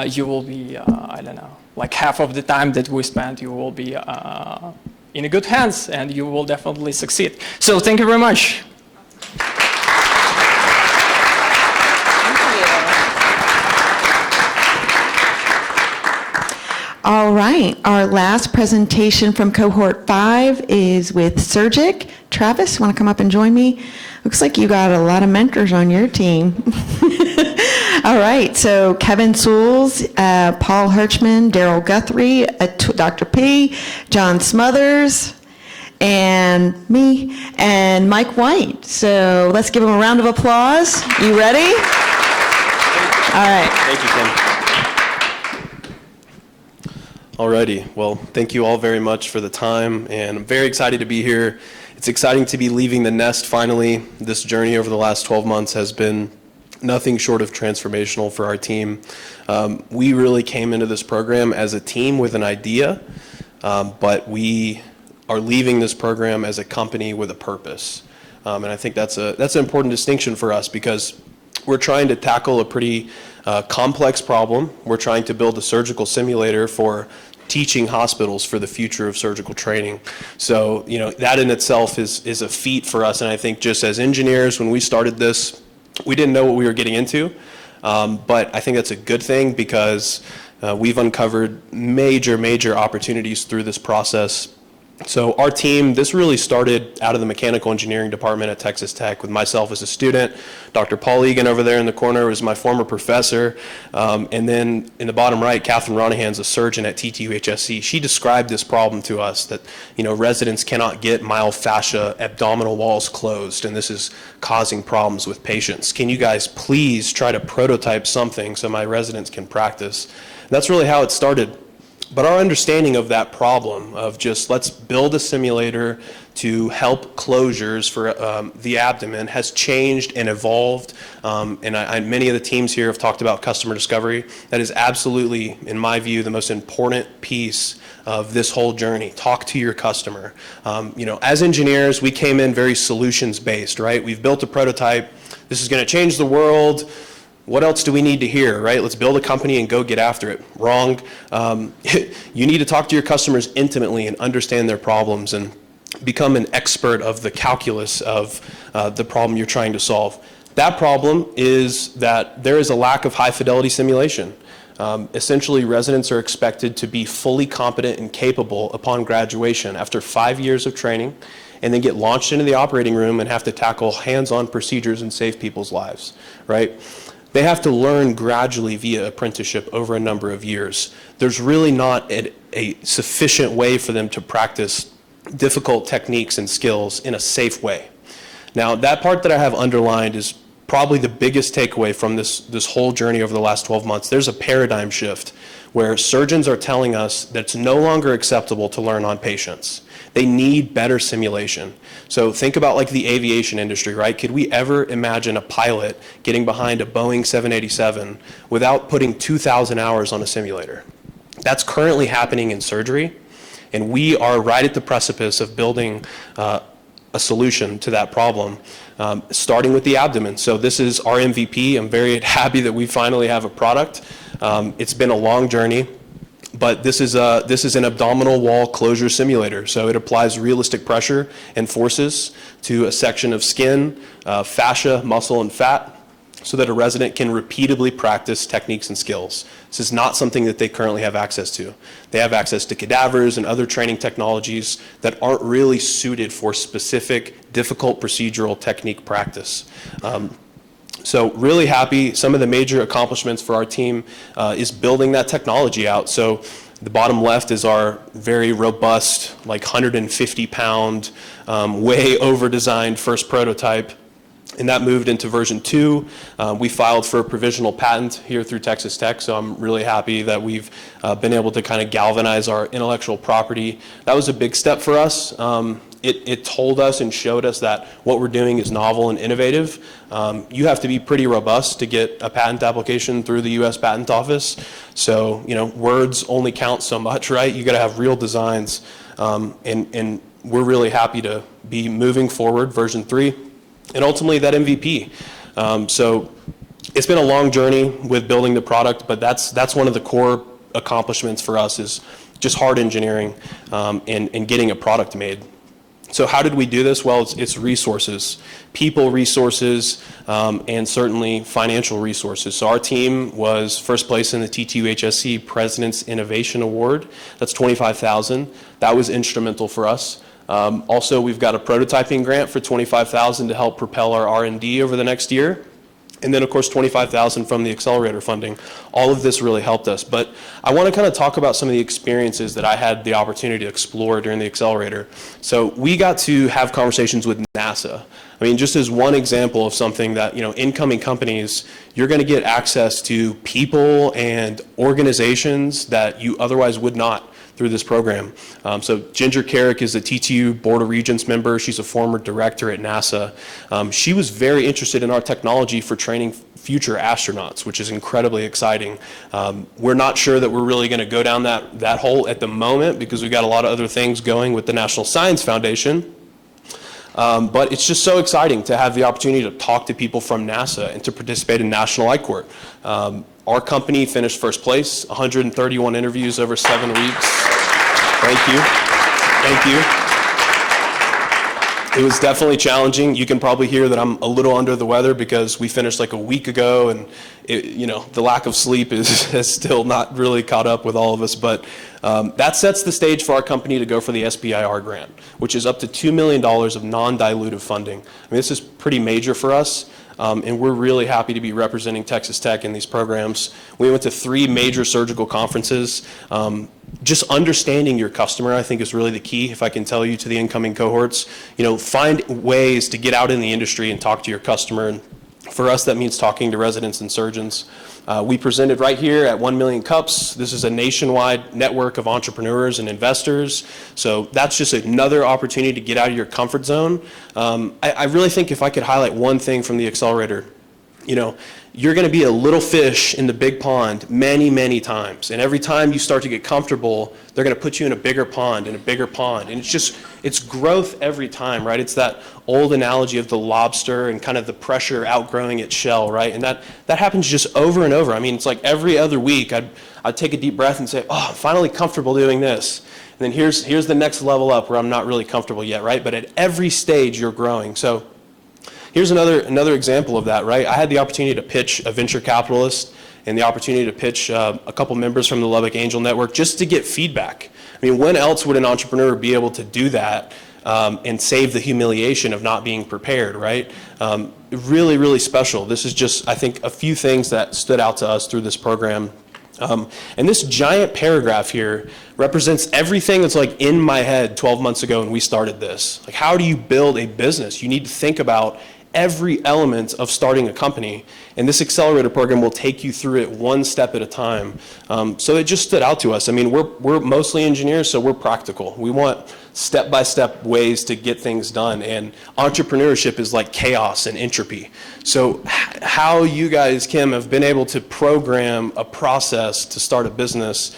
G: you will be, I don't know, half of the time that we spent, you will be in a good hands and you will definitely succeed. So thank you very much.
B: All right, our last presentation from cohort 5 is with Surgic. Travis, want to come up and join me? Looks like you got a lot of mentors on your team. All right, so Kevin Souls, Paul Hirschman, Daryl Guthrie, Dr. P, John Smothers, and me, and Mike White. So let's give them a round of applause. You ready? All right.
H: Thank you, Kim. Alrighty, well, thank you all very much for the time, and I'm very excited to be here. It's exciting to be leaving the nest finally. This journey over the last 12 months has been nothing short of transformational for our team. We really came into this program as a team with an idea, but we are leaving this program as a company with a purpose. And I think that's an important distinction for us because we're trying to tackle a pretty complex problem. We're trying to build a surgical simulator for teaching hospitals for the future of surgical training. So, that in itself is a feat for us. And I think just as engineers, when we started this, we didn't know what we were getting into. But I think that's a good thing because we've uncovered major opportunities through this process. So our team, this really started out of the mechanical engineering department at Texas Tech with myself as a student. Dr. Paul Egan over there in the corner was my former professor. And then in the bottom right, Catherine Ronahan's a surgeon at TTUHSC. She described this problem to us that, residents cannot get myofascia abdominal walls closed, and this is causing problems with patients. Can you guys please try to prototype something so my residents can practice? And that's really how it started. But our understanding of that problem of just let's build a simulator to help closures for the abdomen has changed and evolved. And many of the teams here have talked about customer discovery. That is absolutely, in my view, the most important piece of this whole journey. Talk to your customer. As engineers, we came in very solutions-based, right? We've built a prototype. This is going to change the world. What else do we need to hear, right? Let's build a company and go get after it. Wrong. You need to talk to your customers intimately and understand their problems and become an expert of the calculus of the problem you're trying to solve. That problem is that there is a lack of high fidelity simulation. Essentially, residents are expected to be fully competent and capable upon graduation after 5 years of training and then get launched into the operating room and have to tackle hands-on procedures and save people's lives, right? They have to learn gradually via apprenticeship over a number of years. There's really not a sufficient way for them to practice difficult techniques and skills in a safe way. Now, that part that I have underlined is probably the biggest takeaway from this whole journey over the last 12 months. There's a paradigm shift where surgeons are telling us that it's no longer acceptable to learn on patients. They need better simulation. So think about the aviation industry, right? Could we ever imagine a pilot getting behind a Boeing 787 without putting 2,000 hours on a simulator? That's currently happening in surgery. And we are right at the precipice of building a solution to that problem, starting with the abdomen. So this is our MVP. I'm very happy that we finally have a product. It's been a long journey, but this is an abdominal wall closure simulator. So it applies realistic pressure and forces to a section of skin, fascia, muscle, and fat, so that a resident can repeatedly practice techniques and skills. This is not something that they currently have access to. They have access to cadavers and other training technologies that aren't really suited for specific, difficult procedural technique practice. So really happy. Some of the major accomplishments for our team is building that technology out. So the bottom left is our very robust, like 150-pound, way over-designed first prototype. And that moved into version 2. We filed for a provisional patent here through Texas Tech, so I'm really happy that we've been able to kind of galvanize our intellectual property. That was a big step for us. It told us and showed us that what we're doing is novel and innovative. You have to be pretty robust to get a patent application through the U.S. Patent Office. So, words only count so much, right? You got to have real designs. And we're really happy to be moving forward, version 3. And ultimately that MVP. So it's been a long journey with building the product, but that's one of the core accomplishments for us is just hard engineering and getting a product made. So how did we do this? Well, it's resources, people resources, and certainly financial resources. So our team was first place in the T2HSC President's Innovation Award. That's $25,000. That was instrumental for us. Also, we've got a prototyping grant for $25,000 to help propel our R&D over the next year. And then, of course, $25,000 from the Accelerator funding. All of this really helped us. But I want to kind of talk about some of the experiences that I had the opportunity to explore during the Accelerator. So we got to have conversations with NASA. I mean, just as one example of something that, incoming companies, you're going to get access to people and organizations that you otherwise would not through this program. So Ginger Carrick is a TTU Board of Regents member. She's a former director at NASA. She was very interested in our technology for training future astronauts, which is incredibly exciting. We're not sure that we're really going to go down that hole at the moment because we've got a lot of other things going with the National Science Foundation. But it's just so exciting to have the opportunity to talk to people from NASA and to participate in National iCourt. Our company finished first place, 131 interviews over 7 weeks. Thank you. Thank you. It was definitely challenging. You can probably hear that I'm a little under the weather because we finished like a week ago, and the lack of sleep has still not really caught up with all of us. But that sets the stage for our company to go for the SBIR grant, which is up to $2 million of non-dilutive funding. I mean, this is pretty major for us. And we're really happy to be representing Texas Tech in these programs. We went to 3 major surgical conferences. Just understanding your customer, I think, is really the key. If I can tell you to the incoming cohorts, find ways to get out in the industry and talk to your customer. And for us, that means talking to residents and surgeons. We presented right here at 1 Million Cups. This is a nationwide network of entrepreneurs and investors. So that's just another opportunity to get out of your comfort zone. I really think if I could highlight one thing from the Accelerator, you're going to be a little fish in the big pond many, many times. And every time you start to get comfortable, they're going to put you in a bigger pond and a bigger pond. And it's growth every time, right? It's that old analogy of the lobster and kind of the pressure outgrowing its shell, right? And that happens just over and over. I mean, it's like every other week I'd take a deep breath and say, oh, I'm finally comfortable doing this. And then here's the next level up where I'm not really comfortable yet, right? But at every stage you're growing. So here's another example of that, right? I had the opportunity to pitch a venture capitalist and the opportunity to pitch a couple members from the Lubbock Angel Network just to get feedback. I mean, when else would an entrepreneur be able to do that and save the humiliation of not being prepared, right? Really, really special. This is just, I think, a few things that stood out to us through this program. And this giant paragraph here represents everything that's like in my head 12 months ago when we started this. Like, how do you build a business? You need to think about every element of starting a company, and this Accelerator program will take you through it one step at a time. So it just stood out to us. I mean, we're mostly engineers, so we're practical. We want step-by-step ways to get things done. And entrepreneurship is like chaos and entropy. So how you guys, Kim, have been able to program a process to start a business,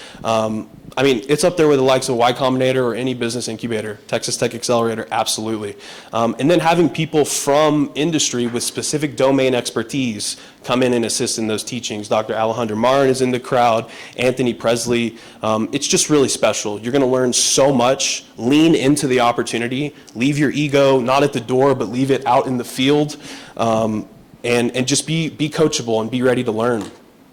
H: I mean, it's up there with the likes of Y Combinator or any business incubator, Texas Tech Accelerator, absolutely. And then having people from industry with specific domain expertise come in and assist in those teachings. Dr. Alejandro Marin is in the crowd, Anthony Presley. It's just really special. You're going to learn so much. Lean into the opportunity. Leave your ego not at the door, but leave it out in the field. And just be coachable and be ready to learn.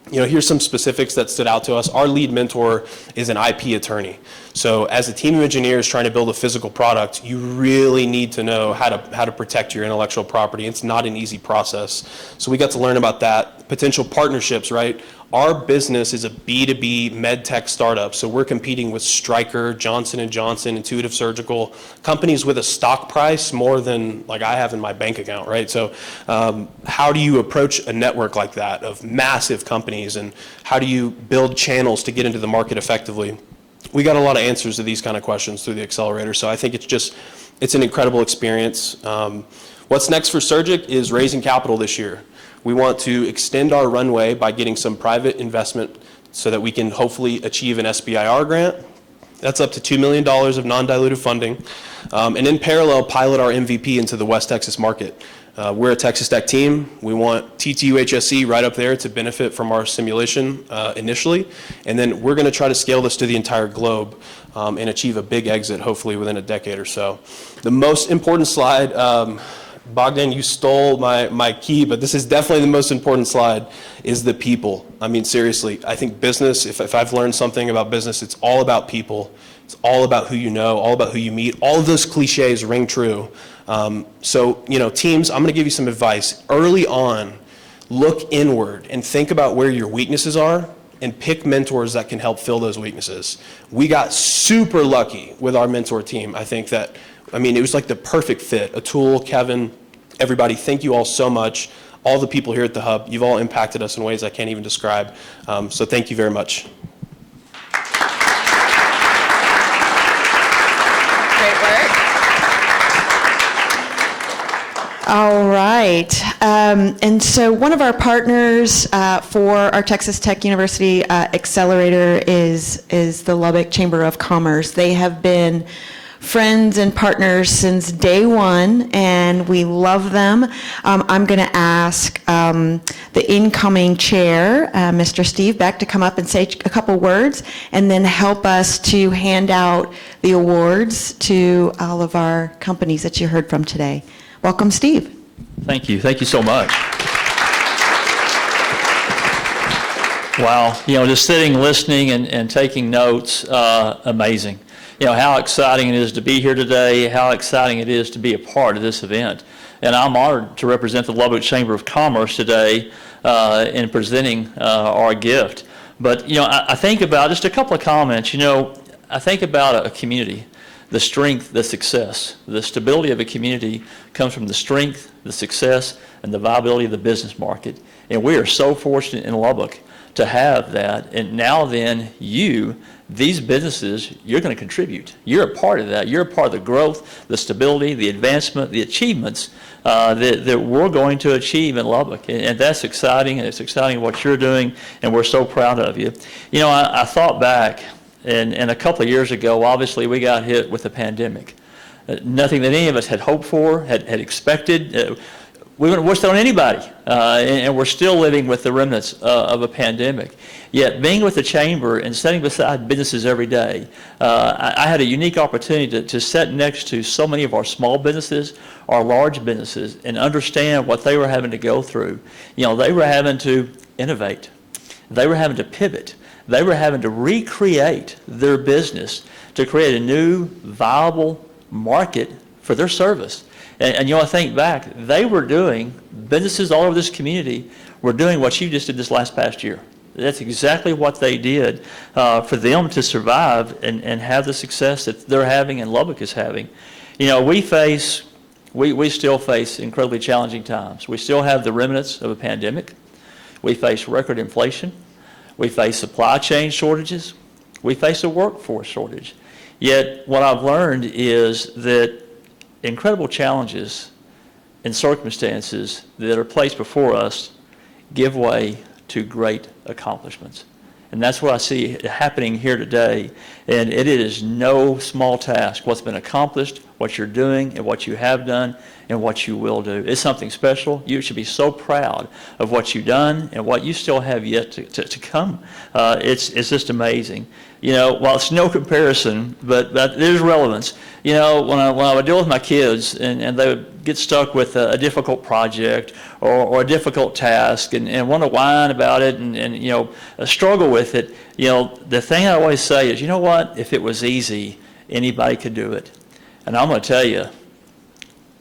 H: You know, here's some specifics that stood out to us. Our lead mentor is an IP attorney. So as a team of engineers trying to build a physical product, you really need to know how to protect your intellectual property. It's not an easy process. So we got to learn about that. Potential partnerships, right? Our business is a B2B med tech startup. So we're competing with Stryker, Johnson & Johnson, Intuitive Surgical, companies with a stock price more than like I have in my bank account, right? So how do you approach a network like that of massive companies, and how do you build channels to get into the market effectively? We got a lot of answers to these kind of questions through the Accelerator. So I think it's an incredible experience. What's next for Surgic is raising capital this year. We want to extend our runway by getting some private investment so that we can hopefully achieve an SBIR grant. That's up to $2 million of non-dilutive funding. And in parallel, pilot our MVP into the West Texas market. We're a Texas Tech team. We want TTUHSC right up there to benefit from our simulation initially. And then we're going to try to scale this to the entire globe and achieve a big exit, hopefully within a decade or so. The most important slide, Bogdan, you stole my key, but this is definitely the most important slide, is the people. I mean, seriously, I think business, if I've learned something about business, it's all about people. It's all about who you know, all about who you meet. All of those cliches ring true. So, you know, teams, I'm going to give you some advice. Early on, look inward and think about where your weaknesses are and pick mentors that can help fill those weaknesses. We got super lucky with our mentor team. I think that, I mean, it was like the perfect fit. Atul, Kevin, everybody, thank you all so much. All the people here at the Hub, you've all impacted us in ways I can't even describe. So thank you very much.
B: Great work. All right. And so one of our partners for our Texas Tech University Accelerator is the Lubbock Chamber of Commerce. They have been friends and partners since day one, and we love them. I'm going to ask the incoming chair, Mr. Steve Beck, to come up and say a couple words, and then help us to hand out the awards to all of our companies that you heard from today. Welcome, Steve.
I: Thank you. Thank you so much. Wow. You know, just sitting, listening, and taking notes, amazing. You know, how exciting it is to be here today, how exciting it is to be a part of this event. And I'm honored to represent the Lubbock Chamber of Commerce today in presenting our gift. But, you know, I think about just a couple of comments. You know, I think about a community, the strength, the success. The stability of a community comes from the strength, the success, and the viability of the business market. And we are so fortunate in Lubbock to have that. And now then, these businesses, you're going to contribute. You're a part of that. You're a part of the growth, the stability, the advancement, the achievements that we're going to achieve in Lubbock. And that's exciting, and it's exciting what you're doing, and we're so proud of you. You know, I thought back, and a couple of years ago, obviously, we got hit with the pandemic. Nothing that any of us had hoped for, had expected. We wouldn't wish it on anybody, and we're still living with the remnants of a pandemic. Yet being with the Chamber and sitting beside businesses every day, I had a unique opportunity to sit next to so many of our small businesses, our large businesses, and understand what they were having to go through. You know, they were having to innovate. They were having to pivot. They were having to recreate their business to create a new, viable market for their service. And you know, I think back, businesses all over this community were doing what you just did this past year. That's exactly what they did for them to survive and have the success that they're having and Lubbock is having. You know, we still face incredibly challenging times. We still have the remnants of a pandemic. We face record inflation. We face supply chain shortages. We face a workforce shortage. Yet what I've learned is that incredible challenges and circumstances that are placed before us give way to great accomplishments. And that's what I see happening here today. And it is no small task what's been accomplished, what you're doing, and what you have done, and what you will do. It's something special. You should be so proud of what you've done and what you still have yet to come. It's just amazing. You know, while it's no comparison, but there's relevance. You know, when I would deal with my kids and they would get stuck with a difficult project or a difficult task and want to whine about it and you know, struggle with it, you know, the thing I always say is, you know what, if it was easy, anybody could do it. And I'm going to tell you,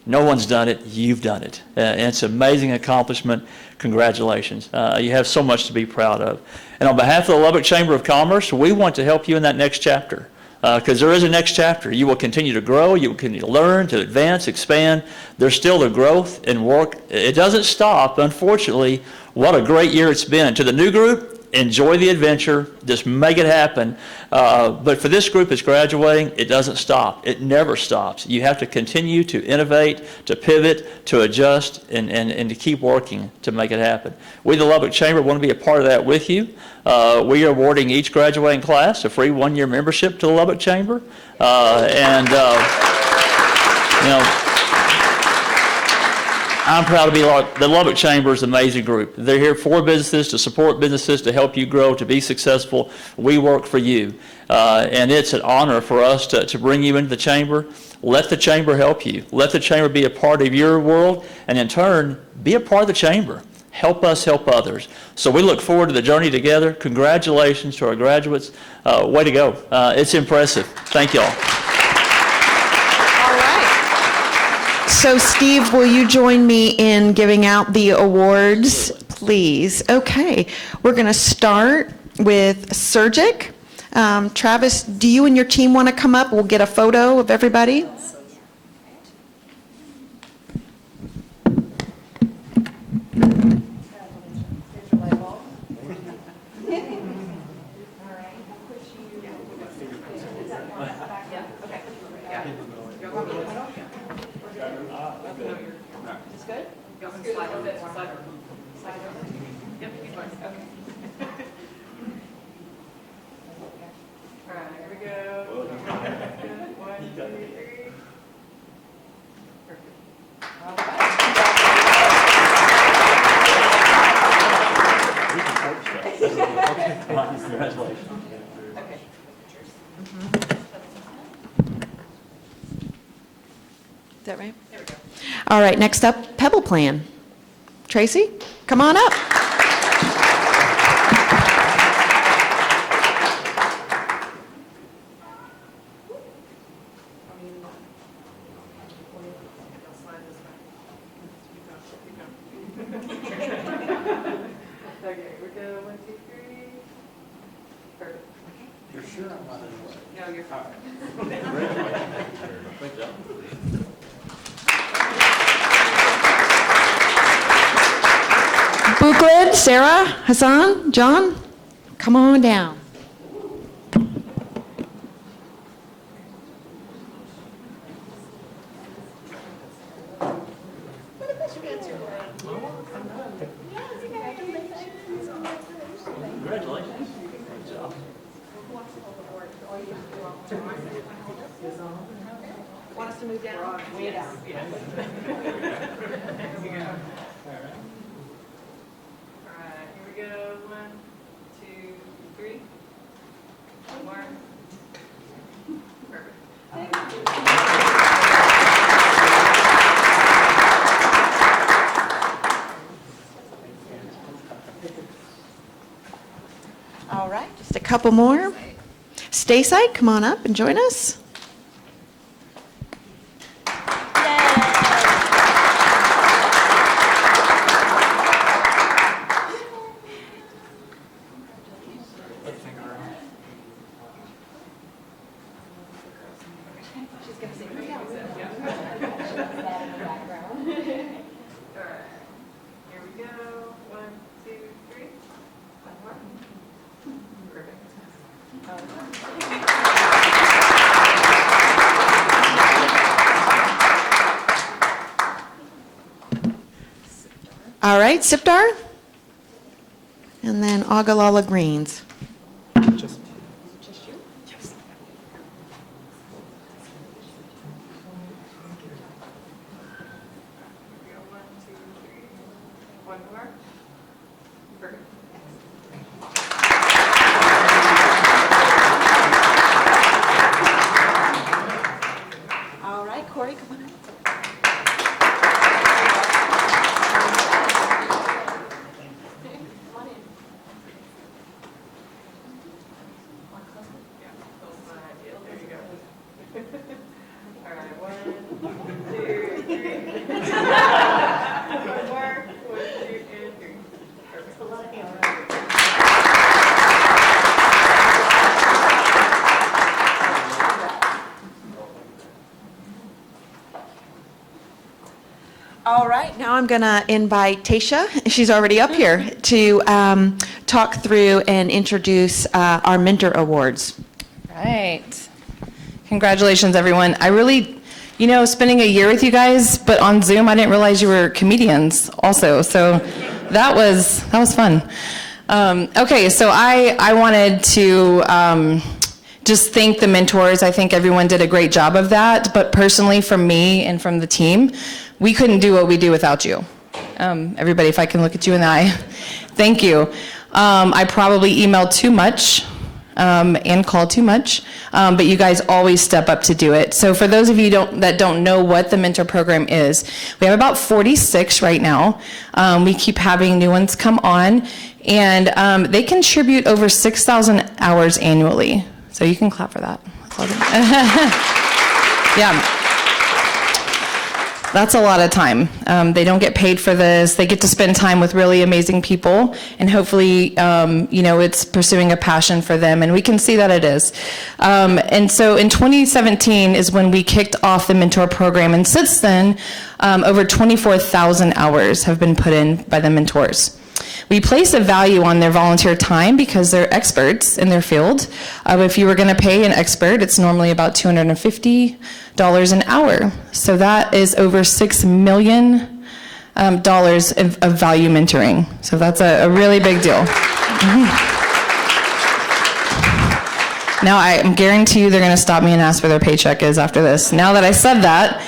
I: no one's done it, you've done it. And it's an amazing accomplishment. Congratulations. You have so much to be proud of. And on behalf of the Lubbock Chamber of Commerce, we want to help you in that next chapter. Because there is a next chapter. You will continue to grow, you will continue to learn, to advance, expand. There's still the growth and work. It doesn't stop, unfortunately. What a great year it's been. To the new group, enjoy the adventure, just make it happen. But for this group that's graduating, it doesn't stop. It never stops. You have to continue to innovate, to pivot, to adjust, and to keep working to make it happen. We, the Lubbock Chamber, want to be a part of that with you. We are awarding each graduating class a free one-year membership to the Lubbock Chamber. You know, I'm proud to be the Lubbock Chamber is an amazing group. They're here for businesses, to support businesses, to help you grow, to be successful. We work for you. And it's an honor for us to bring you into the chamber. Let the chamber help you. Let the chamber be a part of your world, and in turn, be a part of the chamber. Help us help others. So we look forward to the journey together. Congratulations to our graduates. Way to go. It's impressive. Thank you all.
B: So Steve, will you join me in giving out the awards, please? Okay, we're going to start with Surgic. Travis, do you and your team want to come up? We'll get a photo of everybody.
I: Congratulations.
B: Is that right? There we go. All right, next up, Pebble Plan. Tracy, come on up.
J: Okay, we go 1, 2, 3. Perfect. You're sure I'm not in the way? No, you're fine.
I: Good job.
B: Buklid, Sarah, Hassan, John, come on down.
I: Congratulations. Good job.
J: Want us to move down? Way down. Yes. All right, here we go. 1, 2, 3. One more. Perfect.
B: All right, just a couple more. Stayside, come on up and join us.
J: All right, here we go. 1, 2, 3. One more. Perfect.
B: All right, Sipdar. And then Ogallala Greens.
J: One more. Perfect.
B: All right, Corey, come on up.
J: There you go. All right, 1, 2, 3. One more. 1, 2, and 3. Perfect.
B: All right, now I'm going to invite Tasha, she's already up here, to talk through and introduce our Mentor Awards.
K: Right. Congratulations, everyone. I really, spending a year with you guys, but on Zoom, I didn't realize you were comedians also. So that was fun. Okay, so I wanted to just thank the mentors. I think everyone did a great job of that. But personally, from me and from the team, we couldn't do what we do without you. Everybody, if I can look at you in the eye, thank you. I probably emailed too much. And call too much, but you guys always step up to do it. So for those of you that don't know what the mentor program is, we have about 46 right now. We keep having new ones come on, and they contribute over 6,000 hours annually. So you can clap for that. Yeah. That's a lot of time. They don't get paid for this. They get to spend time with really amazing people, and hopefully, it's pursuing a passion for them, and we can see that it is. And so in 2017 is when we kicked off the mentor program, and since then, over 24,000 hours have been put in by the mentors. We place a value on their volunteer time because they're experts in their field. If you were going to pay an expert, it's normally about $250 an hour. So that is over $6 million of value mentoring. So that's a really big deal. Now I guarantee you they're going to stop me and ask where their paycheck is after this. Now that I said that.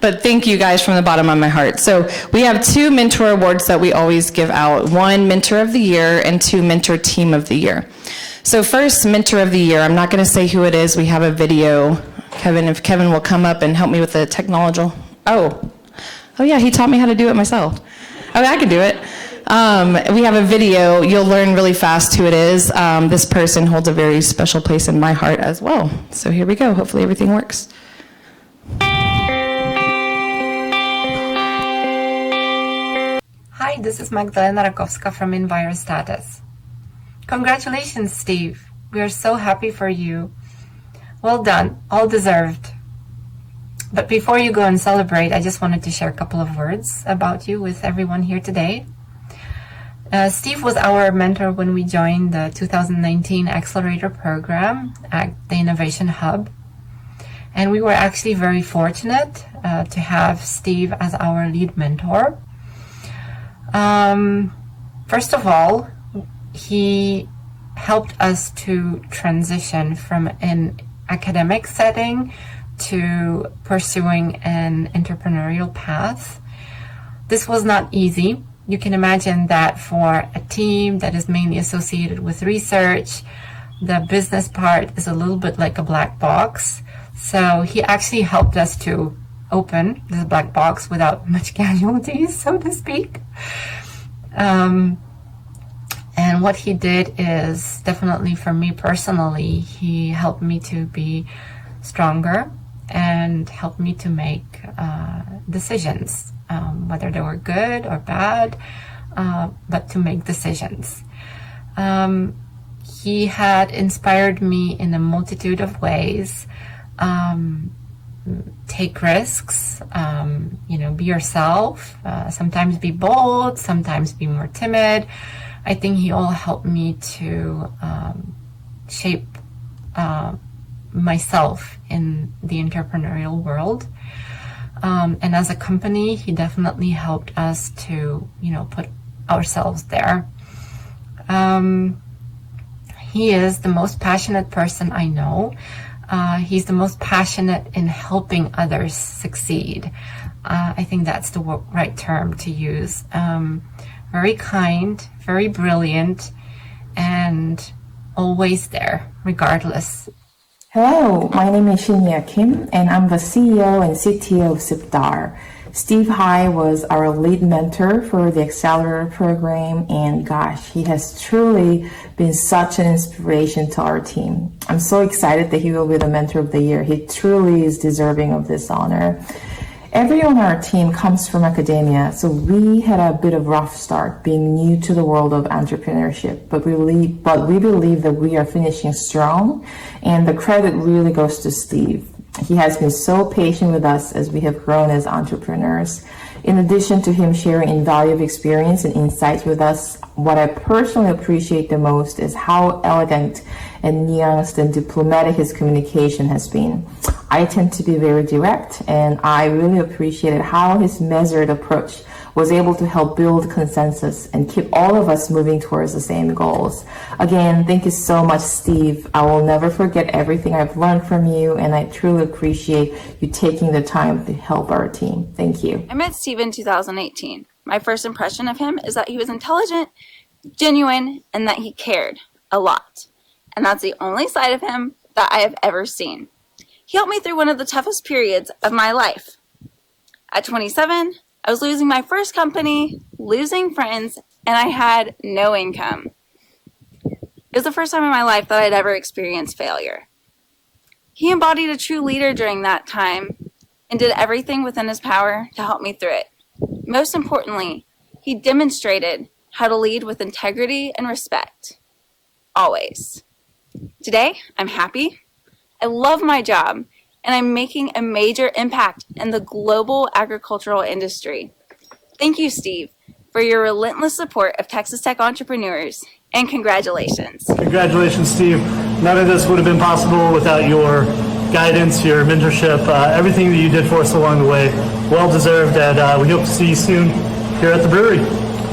K: But thank you guys from the bottom of my heart. So we have 2 mentor awards that we always give out. 1 Mentor of the Year and 2 Mentor Team of the Year. So first, Mentor of the Year. I'm not going to say who it is. We have a video. If Kevin will come up and help me with the technology. Oh yeah, he taught me how to do it myself. Okay, I can do it. We have a video. You'll learn really fast who it is. This person holds a very special place in my heart as well. So here we go. Hopefully everything works.
L: Hi, this is Magdalena Rakowska from Envirostatus. Congratulations, Steve. We are so happy for you. Well done, all deserved. But before you go and celebrate, I just wanted to share a couple of words about you with everyone here today. Steve was our mentor when we joined the 2019 Accelerator program at the Innovation Hub. And we were actually very fortunate to have Steve as our lead mentor. First of all, he helped us to transition from an academic setting to pursuing an entrepreneurial path. This was not easy. You can imagine that for a team that is mainly associated with research, the business part is a little bit like a black box. So he actually helped us to open this black box without much casualties, so to speak. And what he did is definitely, for me personally, he helped me to be stronger and helped me to make decisions, whether they were good or bad, but to make decisions. He had inspired me in a multitude of ways. Take risks, be yourself, sometimes be bold, sometimes be more timid. I think he all helped me to shape myself in the entrepreneurial world. And as a company, he definitely helped us to, put ourselves there. He is the most passionate person I know. He's the most passionate in helping others succeed. I think that's the right term to use. Very kind, very brilliant, and always there, regardless.
M: Hello, my name is Shinya Kim, and I'm the CEO and CTO of Zipdar. Steve Hai was our lead mentor for the Accelerator program, and gosh, he has truly been such an inspiration to our team. I'm so excited that he will be the Mentor of the Year. He truly is deserving of this honor. Everyone on our team comes from academia, so we had a bit of rough start being new to the world of entrepreneurship, but we believe that we are finishing strong, and the credit really goes to Steve. He has been so patient with us as we have grown as entrepreneurs. In addition to him sharing invaluable experience and insights with us, what I personally appreciate the most is how elegant and nuanced and diplomatic his communication has been. I tend to be very direct, and I really appreciated how his measured approach was able to help build consensus and keep all of us moving towards the same goals. Again, thank you so much, Steve. I will never forget everything I've learned from you, and I truly appreciate you taking the time to help our team. Thank you.
N: I met Steve in 2018. My first impression of him is that he was intelligent, genuine, and that he cared a lot. And that's the only side of him that I have ever seen. He helped me through one of the toughest periods of my life. At 27, I was losing my first company, losing friends, and I had no income. It was the first time in my life that I'd ever experienced failure. He embodied a true leader during that time and did everything within his power to help me through it. Most importantly, he demonstrated how to lead with integrity and respect. Always. Today, I'm happy. I love my job, and I'm making a major impact in the global agricultural industry. Thank you, Steve, for your relentless support of Texas Tech entrepreneurs, and congratulations.
O: Congratulations, Steve. None of this would have been possible without your guidance, your mentorship, everything that you did for us along the way. Well deserved, and we hope to see you soon here at the brewery.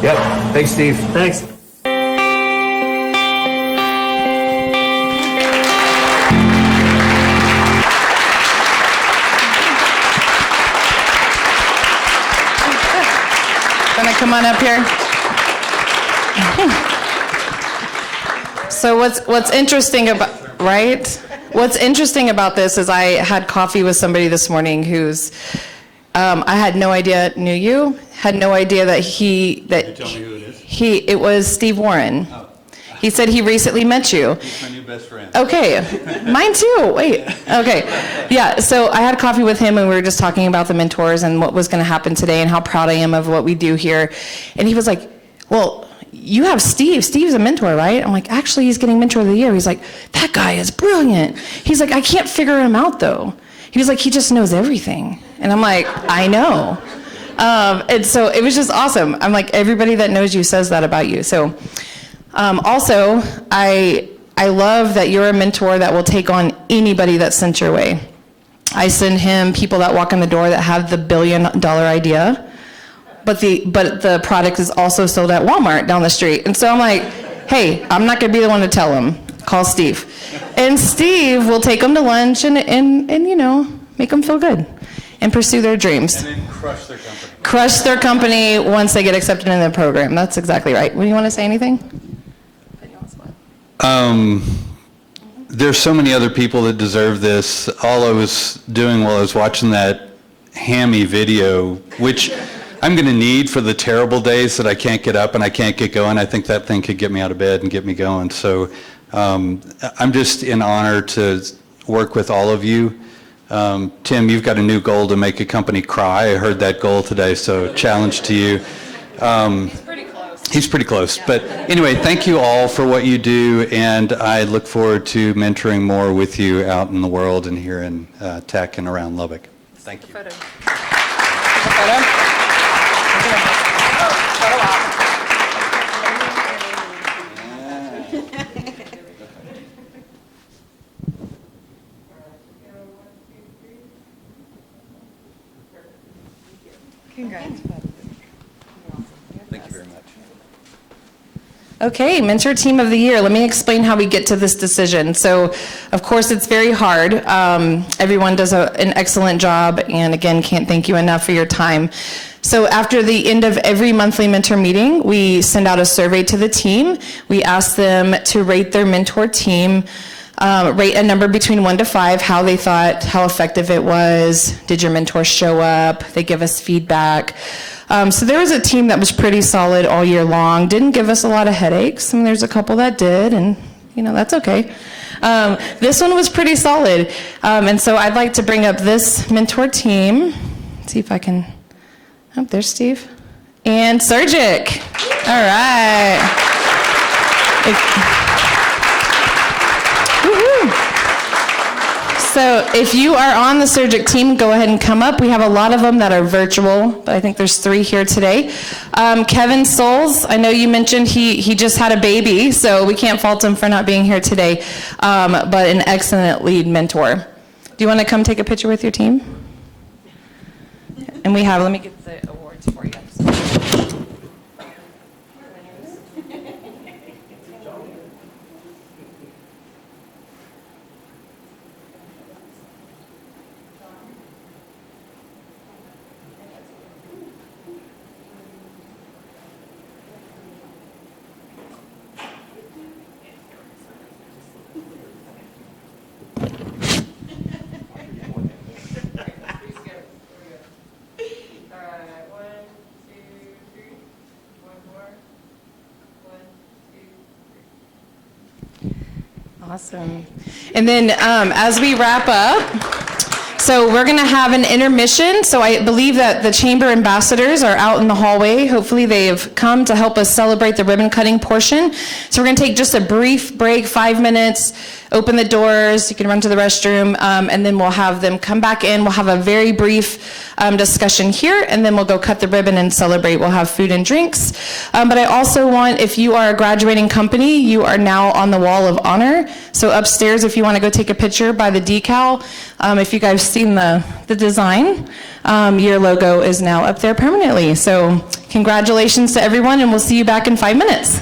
P: Yep. Thanks, Steve.
O: Thanks.
K: Gonna come on up here. So what's interesting about, right? What's interesting about this is I had coffee with somebody this morning who's I had no idea knew you, had no idea that
Q: Can you tell me who it is?
K: it was Steve Warren.
Q: Oh.
K: He said he recently met you.
Q: He's my new best friend.
K: Okay, mine too. Wait. Okay, yeah. So I had coffee with him, and we were just talking about the mentors and what was going to happen today, and how proud I am of what we do here. And he was like, "Well, you have Steve. Steve's a mentor, right?" I'm like, "Actually, he's getting Mentor of the Year." He's like, "That guy is brilliant." He's like, "I can't figure him out though." He was like, "He just knows everything," and I'm like, "I know." And so it was just awesome. I'm like, everybody that knows you says that about you. So. Also, I love that you're a mentor that will take on anybody that's sent your way. I send him people that walk in the door that have the $1 billion idea, but the product is also sold at Walmart down the street. And so I'm like, hey, I'm not going to be the one to tell him. Call Steve. And Steve will take them to lunch and make them feel good and pursue their dreams.
Q: And then crush their company.
K: Crush their company once they get accepted in the program. That's exactly right. Do you want to say anything?
Q: There's so many other people that deserve this. All I was doing while I was watching that hammy video, which I'm going to need for the terrible days that I can't get up and I can't get going. I think that thing could get me out of bed and get me going. So I'm just in honor to work with all of you. Tim, you've got a new goal to make a company cry. I heard that goal today, so challenge to you. He's pretty close. But anyway, thank you all for what you do, and I look forward to mentoring more with you out in the world and here in Tech and around Lubbock. Thank you.
K: Congrats.
Q: Thank you very much.
K: Okay, Mentor Team of the Year. Let me explain how we get to this decision. So, of course, it's very hard. Everyone does an excellent job, and again, can't thank you enough for your time. So after the end of every monthly mentor meeting, we send out a survey to the team. We ask them to rate their mentor team, rate a number between 1 to 5, how they thought, how effective it was, did your mentor show up, they give us feedback. So there was a team that was pretty solid all year long, didn't give us a lot of headaches. I mean, there's a couple that did, and that's okay. This one was pretty solid. And so I'd like to bring up this mentor team. Let's see if I can, oh, there's Steve. And Surgic. All right. So if you are on the Surgic team, go ahead and come up. We have a lot of them that are virtual, but I think there's 3 here today. Kevin Souls, I know you mentioned he just had a baby, so we can't fault him for not being here today, but an excellent lead mentor. Do you want to come take a picture with your team? And let me get the awards for you. Awesome. And then as we wrap up, so we're going to have an intermission. So I believe that the chamber ambassadors are out in the hallway. Hopefully they have come to help us celebrate the ribbon cutting portion. So we're going to take just a brief break, 5 minutes, open the doors, you can run to the restroom, and then we'll have them come back in. We'll have a very brief discussion here, and then we'll go cut the ribbon and celebrate. We'll have food and drinks. But I also want, if you are a graduating company, you are now on the wall of honor. So upstairs, if you want to go take a picture by the decal, if you guys seen the design, your logo is now up there permanently. So congratulations to everyone, and we'll see you back in 5 minutes.